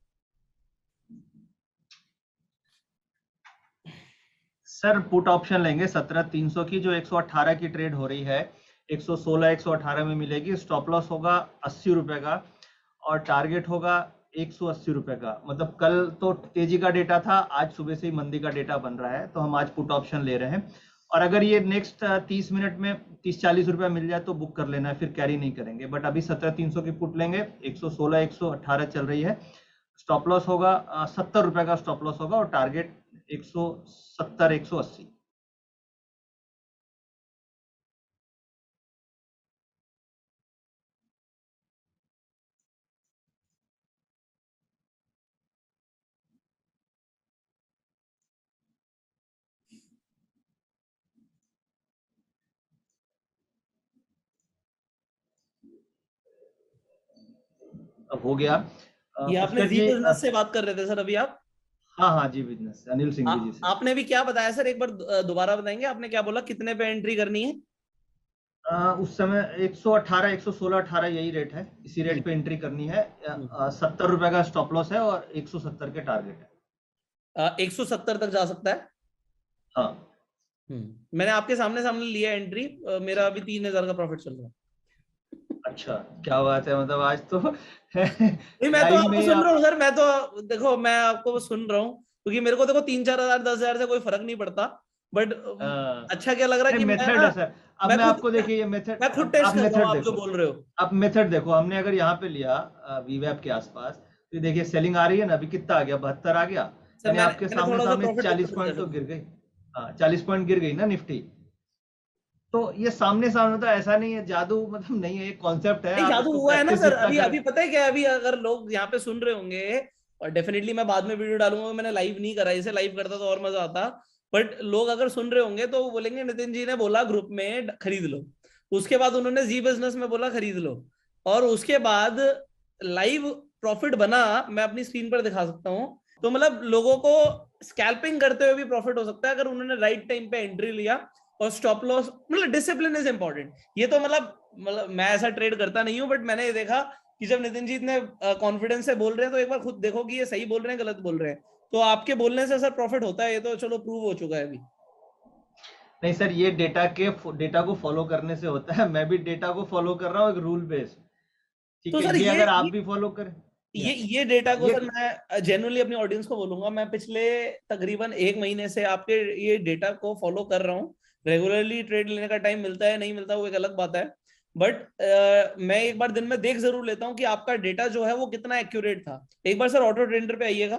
सर? पुट ऑप्शन लेंगे 17,300 की, जो 118 की ट्रेड हो रही है, 116 118 में मिलेगी। स्टॉप लॉस होगा 80 रुपए का, और टारगेट होगा 180 रुपए का। मतलब कल तो तेजी का डेटा था, आज सुबह से ही मंदी का डेटा बन रहा है, तो हम आज पुट ऑप्शन ले रहे हैं। और अगर ये नेक्स्ट 30 मिनट में 30-40 रुपया मिल जाए तो बुक कर लेना है, फिर कैरी नहीं करेंगे। बट अभी 17,300 की पुट लेंगे, 116 118 चल रही है। स्टॉप लॉस होगा 70 रुपए का स्टॉप लॉस होगा, और टारगेट 170 180। अब हो गया। ये आपने पुष्कर जी जी बिजनेस से बात कर रहे थे सर अभी आप? हाँ हाँ जी बिजनेस, अनिल सिंघवी जी से। आपने भी क्या बताया सर, एक बार दोबारा बताएंगे, आपने क्या बोला, कितने पे एंट्री करनी है? उस समय 118 116 18 यही रेट है, इसी हम्म, रेट पे एंट्री करनी है। हम्म। 70 रुपए का स्टॉप लॉस है, और 170 के टारगेट है। 170 तक जा सकता है। हाँ मैंने आपके सामने सामने लिया एंट्री, मेरा अभी 3,000 का प्रॉफिट चल रहा है। अच्छा, क्या बात है, मतलब आज तो नहीं, मैं तो लाइव आपको में सुन रहा आप। हूँ सर, मैं तो देखो, मैं आपको सुन रहा हूँ, क्योंकि मेरे को देखो 3-4 हजार 10,000 से कोई फर्क नहीं पड़ता। बट अच्छा क्या लग रहा है नहीं कि मैं मेथड ना, है सर। अब मैं मैं खुद आपको मैं, देखिए ये मेथड, मैं खुद अब टेस्ट आप कर रहा हूँ मेथड आप जो देखो। बोल रहे हो। अब मेथड देखो, हमने अगर यहाँ पे लिया वीवैप के आसपास, तो ये देखिए सेलिंग आ रही है ना, अभी कितना आ गया, 72 आ गया। सर यानी मैंने आपके मैंने सामने थोड़ा सा सामने प्रॉफिट बुक 40 कर दिया पॉइंट तो फिर। गिर गई। हाँ 40 पॉइंट गिर गई ना निफ्टी। तो ये सामने सामने तो ऐसा नहीं है, जादू मतलब नहीं है, ये कॉन्सेप्ट है, नहीं, आप जादू इसको हुआ है ना प्रैक्टिस सर, जितना अभी करें। अभी पता है क्या है, अभी अगर लोग यहाँ पे सुन रहे होंगे, और डेफिनेटली मैं बाद में वीडियो डालूंगा, मैंने लाइव नहीं करा, इसे लाइव करता तो और मजा आता। बट लोग अगर सुन रहे होंगे तो वो बोलेंगे नितिन जी ने बोला ग्रुप में खरीद लो, उसके बाद उन्होंने जी बिजनेस में बोला खरीद लो, और उसके बाद लाइव प्रॉफिट बना, मैं अपनी स्क्रीन पर दिखा सकता हूँ। तो मतलब लोगों को स्कैल्पिंग करते हुए भी प्रॉफिट हो सकता है अगर उन्होंने राइट टाइम पे एंट्री लिया, और स्टॉप लॉस, मतलब डिसिप्लिन इज इंपॉर्टेंट। ये तो मतलब मैं ऐसा ट्रेड करता नहीं हूं, बट मैंने ये देखा कि जब नितिन जी इतने कॉन्फिडेंस से बोल रहे हैं, तो एक बार खुद देखो कि ये सही बोल रहे हैं गलत बोल रहे हैं। तो आपके बोलने से सर प्रॉफिट होता है, ये तो चलो प्रूव हो चुका है अभी। नहीं सर, ये डेटा को फॉलो करने से होता है, मैं भी डेटा को फॉलो कर रहा हूँ एक रूल बेस्ड। ठीक तो है, सर ये अगर आप भी फॉलो करें। या ये डेटा को ये सर मैं जेन्युइनली अपनी ऑडियंस को बोलूंगा, मैं पिछले तकरीबन 1 महीने से आपके ये डेटा को फॉलो कर रहा हूँ। रेगुलरली ट्रेड लेने का टाइम मिलता है नहीं मिलता वो एक अलग बात है, बट मैं एक बार दिन में देख जरूर लेता हूँ कि आपका डेटा जो है वो कितना एक्यूरेट था। एक बार सर ऑटो ट्रेडर पे आइएगा।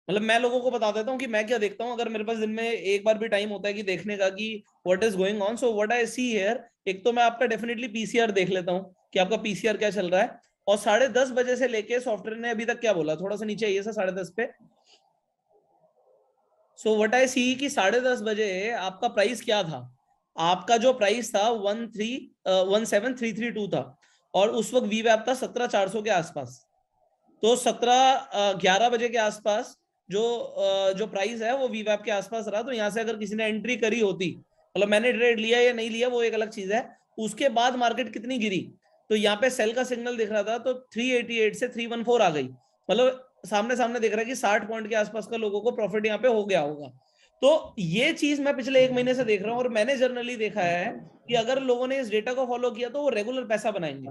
मतलब मैं लोगों को बता देता हूँ कि मैं क्या देखता हूँ, अगर मेरे पास दिन में एक बार भी टाइम होता है कि देखने का कि what is going on, so what I see here. एक तो मैं आपका डेफिनेटली पीसीआर देख लेता हूँ कि आपका पीसीआर क्या चल रहा है, और 10:30 बजे से लेके सॉफ्टवेयर ने अभी तक क्या बोला, थोड़ा सा नीचे आइए सर 10:30 पे। सो व्हाट आई सी कि 10:30 बजे आपका प्राइस क्या था, आपका जो प्राइस था 17332 था, और उस वक्त वीवैप था 17,400 के आसपास। तो 11 बजे के आसपास जो जो प्राइस है वो वीवैप के आसपास रहा। तो यहाँ से अगर किसी ने एंट्री करी होती, मतलब मैंने ट्रेड लिया या नहीं लिया वो एक अलग चीज है, उसके बाद मार्केट कितनी गिरी, तो यहाँ पे सेल का सिग्नल दिख रहा था, तो 388 से 314 आ गई, मतलब सामने सामने दिख रहा है कि 60 पॉइंट के आसपास का लोगों को प्रॉफिट यहाँ पे हो गया होगा। तो ये चीज मैं पिछले 1 महीने से देख रहा हूँ, और मैंने जर्नली देखा है कि अगर लोगों ने इस डेटा को फॉलो किया तो वो रेगुलर पैसा बनाएंगे।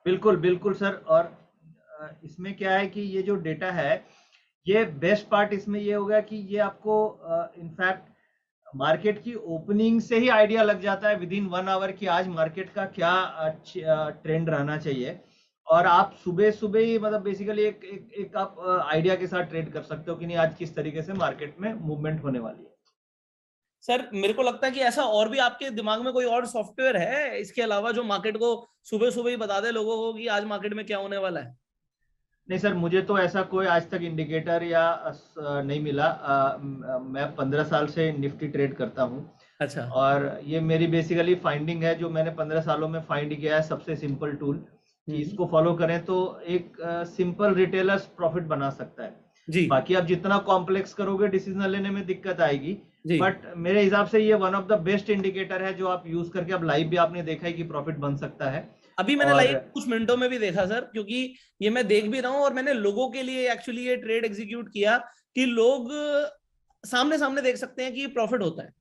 बिल्कुल बिल्कुल सर। और इसमें क्या है कि ये जो डेटा है, ये बेस्ट पार्ट इसमें ये होगा कि ये आपको इनफैक्ट मार्केट की ओपनिंग से ही आइडिया लग जाता है विद इन 1 आवर कि आज मार्केट का क्या ट्रेंड रहना चाहिए, और आप सुबह सुबह ही मतलब बेसिकली एक आप आइडिया के साथ ट्रेड कर सकते हो कि नहीं आज किस तरीके से मार्केट में मूवमेंट होने वाली है। सर मेरे को लगता है कि ऐसा और भी आपके दिमाग में कोई और सॉफ्टवेयर है इसके अलावा जो मार्केट को सुबह सुबह ही बता दे लोगों को कि आज मार्केट में क्या होने वाला है? नहीं सर, मुझे तो ऐसा कोई आज तक इंडिकेटर या नहीं मिला। मैं 15 साल से निफ्टी ट्रेड करता हूँ, अच्छा। और ये मेरी बेसिकली फाइंडिंग है जो मैंने 15 सालों में फाइंड किया है। सबसे सिंपल टूल कि इसको फॉलो करें तो एक सिंपल रिटेलर्स प्रॉफिट बना सकता है। जी बाकी आप जितना कॉम्प्लेक्स करोगे डिसीजन लेने में दिक्कत आएगी, जी। बट मेरे हिसाब से ये one of the best indicator है जो आप यूज करके अब लाइव भी आपने देखा है कि प्रॉफिट बन सकता है। अभी मैंने और लाइव कुछ मिनटों में भी देखा सर, क्योंकि ये मैं देख भी रहा हूँ और मैंने लोगों के लिए एक्चुअली ये ट्रेड एग्जीक्यूट किया कि लोग सामने सामने देख सकते हैं कि प्रॉफिट होता है।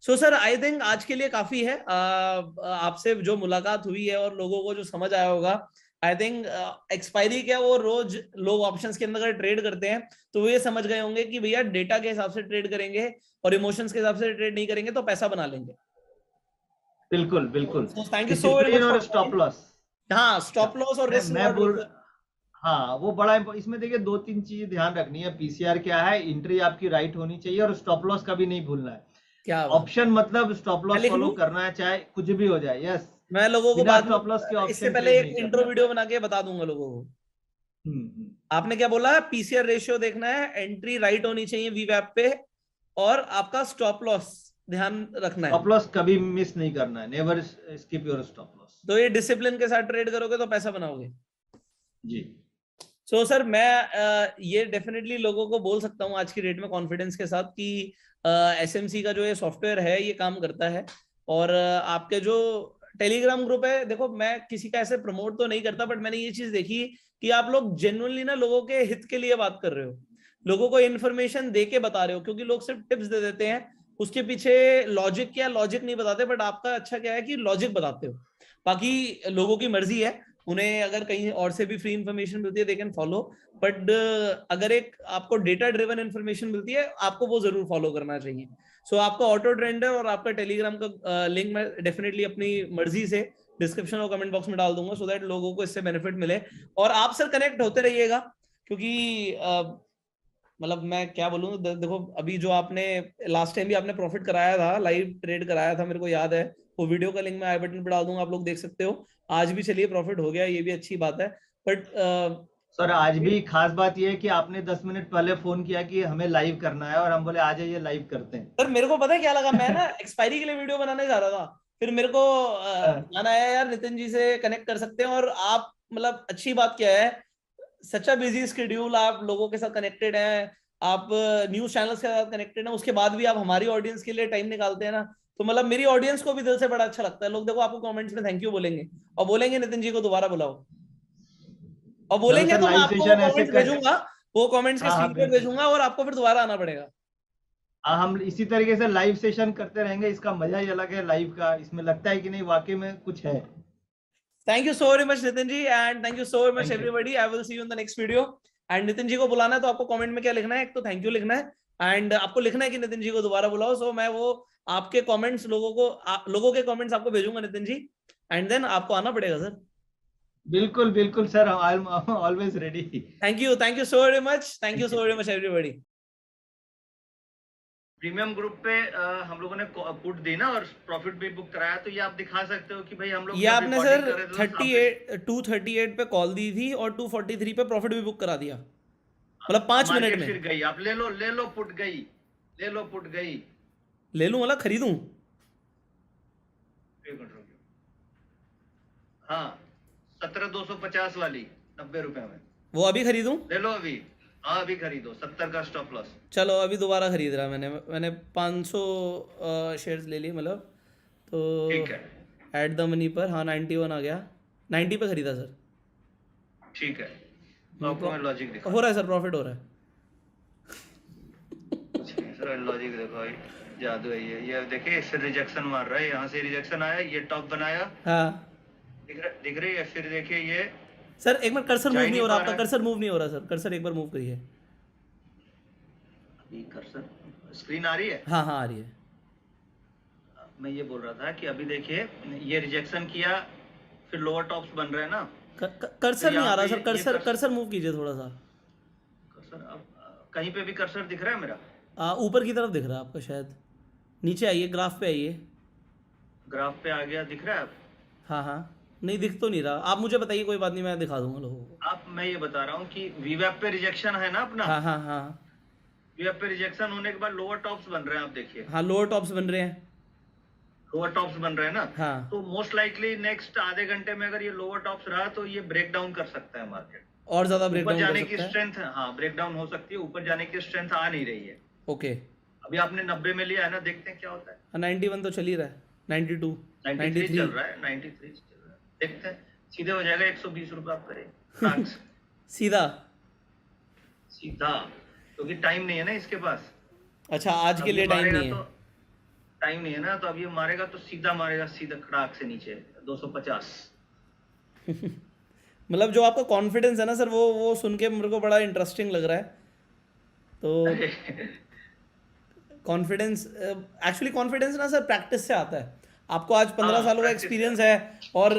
सो सर आई थिंक आज के लिए काफी है। आपसे जो मुलाकात हुई है और लोगों को जो समझ आया होगा, आई थिंक एक्सपायरी क्या, वो रोज लोग ऑप्शंस के अंदर अगर ट्रेड करते हैं तो वो ये समझ गए होंगे कि भैया डेटा के हिसाब से ट्रेड करेंगे और इमोशंस के हिसाब से ट्रेड नहीं करेंगे तो पैसा बना लेंगे। बिल्कुल बिल्कुल। Thank you so very discipline much और फॉर। Stop loss. हाँ, स्टॉप लॉस और रिस्क मैं बोल, रिवॉर्ड। हाँ वो बड़ा इसमें देखिए 2-3 चीजें ध्यान रखनी है। पीसीआर क्या है, एंट्री आपकी राइट होनी चाहिए, और स्टॉप लॉस कभी नहीं भूलना है। क्या बात। ऑप्शन मतलब स्टॉप मैं लॉस लिख फॉलो लूं? करना है चाहे कुछ भी हो जाए। यस, मैं लोगों को बिना बाद में स्टॉप लॉस के इससे ऑप्शन पहले ट्रेड एक नहीं इंट्रो करना है। वीडियो बना के बता दूंगा लोगों को। हम्म। आपने क्या बोला है? पीसीआर रेशियो देखना है, एंट्री राइट होनी चाहिए वीवैप पे, और आपका स्टॉप लॉस ध्यान रखना है। स्टॉप लॉस कभी मिस नहीं करना है, never skip your stop loss. तो ये डिसिप्लिन के साथ ट्रेड करोगे तो पैसा बनाओगे। जी। सो सर मैं ये डेफिनेटली लोगों को बोल सकता हूँ आज की डेट में कॉन्फिडेंस के साथ कि एसएमसी का जो ये सॉफ्टवेयर है ये काम करता है। और आपके जो टेलीग्राम ग्रुप है, देखो मैं किसी का ऐसे प्रमोट तो नहीं करता, बट मैंने ये चीज देखी कि आप लोग जेन्युइनली ना लोगों के हित के लिए बात कर रहे हो, लोगों को इन्फॉर्मेशन दे के बता रहे हो, क्योंकि लोग सिर्फ टिप्स दे देते हैं, उसके पीछे लॉजिक क्या लॉजिक नहीं बताते, बट आपका अच्छा क्या है कि लॉजिक बताते हो। बाकी लोगों की मर्जी है, उन्हें अगर कहीं और से भी फ्री इंफॉर्मेशन मिलती है दे कैन फॉलो, बट अगर एक आपको डेटा ड्रिवन इंफॉर्मेशन मिलती है आपको वो जरूर फॉलो करना चाहिए। सो आपका ऑटो ट्रेंडर और आपका टेलीग्राम का लिंक मैं डेफिनेटली अपनी मर्जी से डिस्क्रिप्शन और कमेंट बॉक्स में डाल दूंगा, सो दैट लोगों को इससे बेनिफिट मिले। और आप सर कनेक्ट होते रहिएगा, क्योंकि मतलब मैं क्या बोलूँ, देखो अभी जो आपने लास्ट टाइम भी आपने प्रॉफिट कराया था, लाइव ट्रेड कराया था, मेरे को याद है, वो वीडियो का लिंक मैं आई बटन पर डाल दूंगा, आप लोग देख सकते हो। आज भी चलिए प्रॉफिट हो गया, ये भी अच्छी बात है। बट सर आज भी खास बात यह है कि आपने 10 मिनट पहले फोन किया कि हमें लाइव करना है, और हम बोले आ जाइए लाइव करते सर मेरे को पता है क्या लगा, मैं ना एक्सपायरी के लिए वीडियो बनाने जा रहा था, फिर मेरे को हैं। ध्यान आया यार नितिन जी से कनेक्ट कर सकते हैं, और आप मतलब अच्छी बात क्या है, सच्चा बिजी स्केड्यूल, आप लोगों के साथ कनेक्टेड हैं, आप न्यूज चैनल्स के साथ कनेक्टेड हैं, उसके बाद भी आप हमारी ऑडियंस के लिए टाइम निकालते हैं ना, तो मतलब मेरी ऑडियंस को भी दिल से बड़ा अच्छा लगता है। लोग देखो आपको कमेंट्स में थैंक यू बोलेंगे, और बोलेंगे नितिन जी को दोबारा बुलाओ, और चलो बोलेंगे सर, तो मैं लाइव आपको वो सेशन ऐसे कमेंट्स कर। भेजूंगा, वो कमेंट्स के हाँ हाँ स्क्रीनशॉट बिल्कुल। भेजूंगा, और आपको फिर दोबारा आना पड़ेगा। हम इसी तरीके से लाइव सेशन करते रहेंगे, इसका मजा ही अलग है लाइव का। इसमें लगता है कि नहीं वाकई में कुछ है। Thank you so very much Nitin ji, and thank you so very much thank you. Everybody, I will see you in the next video. And Nitin ji को बुलाना है तो आपको कमेंट में क्या लिखना है, एक तो थैंक यू लिखना है, एंड आपको लिखना है कि नितिन जी को दोबारा बुलाओ। सो मैं वो आपके कमेंट्स लोगों के कमेंट्स आपको भेजूंगा नितिन जी, एंड देन आपको आना पड़ेगा सर। बिल्कुल बिल्कुल sir, I am always ready. Thank you so very much everybody. Premium group पे हम लोगों ने पुट दी ना और प्रॉफिट भी बुक कराया, तो ये आप दिखा सकते हो कि भाई हम लोग ये जब आपने recording सर कर रहे थे तो सामने 238 पे कॉल दी थी और 243 पे प्रॉफिट भी बुक करा दिया, मतलब 5 मिनट मार्केट में। फिर गई, आप ले लो पुट गई, ले लो पुट गई। ले लूं मतलब खरीदूं? एक मिनट रुकिए। हाँ 17,250 वाली 90 रुपए में वो अभी खरीदूं? ले लो अभी। हाँ अभी खरीदो, 70 का स्टॉप लॉस। चलो अभी दोबारा खरीद रहा मैंने 500 शेयर्स ले लिए, मतलब तो ठीक है एट द मनी पर, हाँ 91 आ गया, 90 पे खरीदा सर। ठीक है, तो आपको मैं लॉजिक दिखा हो रहा है सर, प्रॉफिट हो रहा है। सर, लॉजिक देखो भाई, जादू है ये देखिए, फिर रिजेक्शन मार रहा है, यहाँ से रिजेक्शन आया, ये टॉप बनाया, हाँ दिख रही है, फिर देखिए ये सर एक बार कर्सर मूव जा ही नहीं हो नहीं रहा पा आपका, रहा है। कर्सर मूव नहीं हो रहा सर, कर्सर एक बार मूव करिए। अभी कर्सर स्क्रीन आ रही है। हाँ हाँ आ रही है। मैं ये बोल रहा था कि अभी देखिए ये रिजेक्शन किया, फिर लोअर टॉप्स बन रहे हैं ना। कर्सर नहीं आ रहा सर, ये कर्सर कर्सर मूव कीजिए थोड़ा सा। कर्सर अब कहीं पे भी कर्सर दिख रहा है मेरा? ऊपर की तरफ दिख रहा है आपका शायद, नीचे आइए, ग्राफ पे आइए। ग्राफ पे आ गया, दिख रहा है अब? हाँ हाँ नहीं दिख तो नहीं रहा, आप मुझे बताइए, कोई बात नहीं, मैं दिखा दूंगा लोगों को। आप मैं ये बता रहा हूँ कि वीवेब पे रिजेक्शन है ना अपना। हाँ हाँ हाँ वीवेब पे रिजेक्शन होने के बाद लोअर टॉप्स बन रहे हैं, आप देखिए हाँ लोअर टॉप्स बन रहे हैं। लोअर टॉप्स बन रहे हैं ना। हाँ तो मोस्ट लाइकली नेक्स्ट आधे घंटे में अगर ये लोअर टॉप्स रहा तो ये ब्रेक डाउन कर सकता है मार्केट। और ज्यादा ऊपर ब्रेकडाउन जाने कर की सकता है। स्ट्रेंथ, हाँ ब्रेक डाउन हो सकती है, ऊपर जाने की स्ट्रेंथ आ नहीं रही है। ओके अभी आपने 90 में लिया है ना, देखते हैं क्या होता है। 91 तो चल ही रहा है, 92 93 चल 93 रहा है, 93 चल रहा है, देखते हैं सीधे हो जाएगा 120 रुपए आप करें सीधा। सीधा, क्योंकि टाइम नहीं है ना इसके पास। अच्छा आज के अब ये लिए टाइम मारेगा नहीं है। तो टाइम नहीं है ना, तो अब ये मारेगा तो सीधा मारेगा, सीधा खड़ाक से नीचे 250। मतलब जो आपका कॉन्फिडेंस है ना सर, वो सुन के मेरे को बड़ा इंटरेस्टिंग लग रहा है। तो कॉन्फिडेंस, एक्चुअली कॉन्फिडेंस ना सर प्रैक्टिस से आता है। आपको आज 15 हाँ, सालों का practice एक्सपीरियंस है और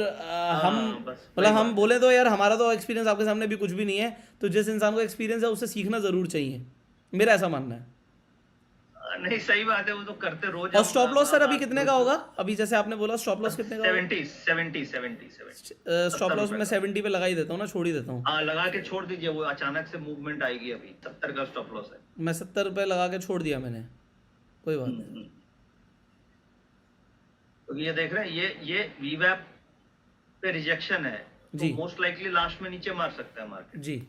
हम बस मतलब वही हम बात बोले तो यार हमारा तो एक्सपीरियंस आपके सामने भी कुछ भी नहीं है, तो जिस इंसान को एक्सपीरियंस है उससे सीखना ज़रूर चाहिए, मेरा ऐसा मानना है। नहीं सही बात है, वो तो करते रोज। और स्टॉप लॉस सर अभी कितने का होगा? अभी जैसे आपने बोला स्टॉप लॉस कितने का होगा? 70 स्टॉप लॉस मैं 70 पे लगा ही देता हूँ ना, छोड़ ही देता हूँ। हाँ लगा के छोड़ दीजिए, वो अचानक से मूवमेंट आएगी। अभी 70 का स्टॉप लॉस है। मैं 70 पे लगा के छोड़ दिया मैंने, कोई बात नहीं। तो ये देख रहे हैं, ये वीवैप पे रिजेक्शन है, जी। तो मोस्ट लाइकली लास्ट में नीचे मार सकता है मार्केट। जी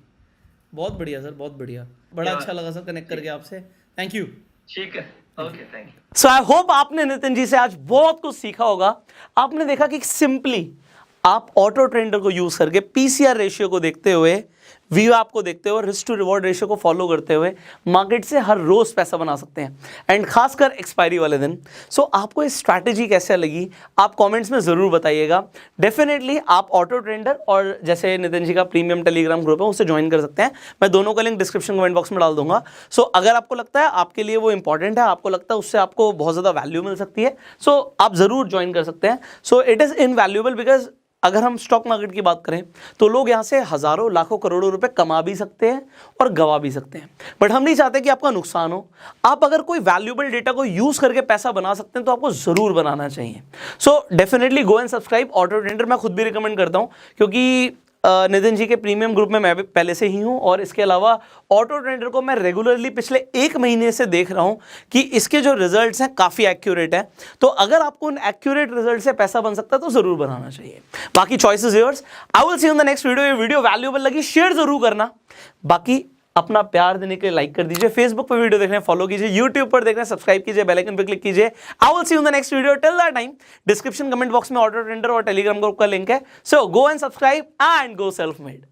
बहुत बढ़िया सर, बहुत बढ़िया, बड़ा अच्छा लगा सर कनेक्ट करके आपसे, थैंक यू। ठीक है, okay thank you. So I hope आपने नितिन जी से आज बहुत कुछ सीखा होगा। आपने देखा कि सिंपली आप ऑटो ट्रेंडर को यूज करके पीसीआर रेशियो को देखते हुए, वीवैप को देखते हुए, रिस्क टू रिवॉर्ड रेशियो को फॉलो करते हुए मार्केट से हर रोज पैसा बना सकते हैं, एंड खासकर एक्सपायरी वाले दिन। सो आपको ये स्ट्रैटेजी कैसे लगी आप कमेंट्स में ज़रूर बताइएगा। डेफिनेटली आप ऑटो ट्रेंडर और जैसे नितिन जी का प्रीमियम टेलीग्राम ग्रुप है उससे ज्वाइन कर सकते हैं, मैं दोनों का लिंक डिस्क्रिप्शन कमेंट बॉक्स में डाल दूंगा। सो अगर आपको लगता है आपके लिए वो इंपॉर्टेंट है, आपको लगता है उससे आपको बहुत ज़्यादा वैल्यू मिल सकती है, सो आप ज़रूर ज्वाइन कर सकते हैं। So it is invaluable, because अगर हम स्टॉक मार्केट की बात करें तो लोग यहाँ से हज़ारों लाखों करोड़ों रुपए कमा भी सकते हैं और गवा भी सकते हैं, बट हम नहीं चाहते कि आपका नुकसान हो। आप अगर कोई वैल्यूएबल डेटा को यूज़ करके पैसा बना सकते हैं तो आपको ज़रूर बनाना चाहिए। So definitely go and subscribe auto trender, मैं खुद भी रिकमेंड करता हूँ, क्योंकि नितिन जी के प्रीमियम ग्रुप में मैं भी पहले से ही हूँ, और इसके अलावा ऑटो ट्रेंडर को मैं रेगुलरली पिछले 1 महीने से देख रहा हूँ कि इसके जो रिजल्ट्स हैं काफ़ी एक्यूरेट हैं। तो अगर आपको उन एक्यूरेट रिजल्ट से पैसा बन सकता है तो ज़रूर बनाना चाहिए। बाकी choice is yours. I will see you in the next video. ये वीडियो वैल्यूएबल लगी शेयर जरूर करना, बाकी अपना प्यार देने के लिए लाइक कर दीजिए, फेसबुक पर वीडियो देखने फॉलो कीजिए, यूट्यूब पर देखना सब्सक्राइब कीजिए, बेल आइकन पर क्लिक कीजिए। I will see you in the next video. Till that time description comment box में ऑटो ट्रेंडर और टेलीग्राम ग्रुप का लिंक है, so go and subscribe and go self made.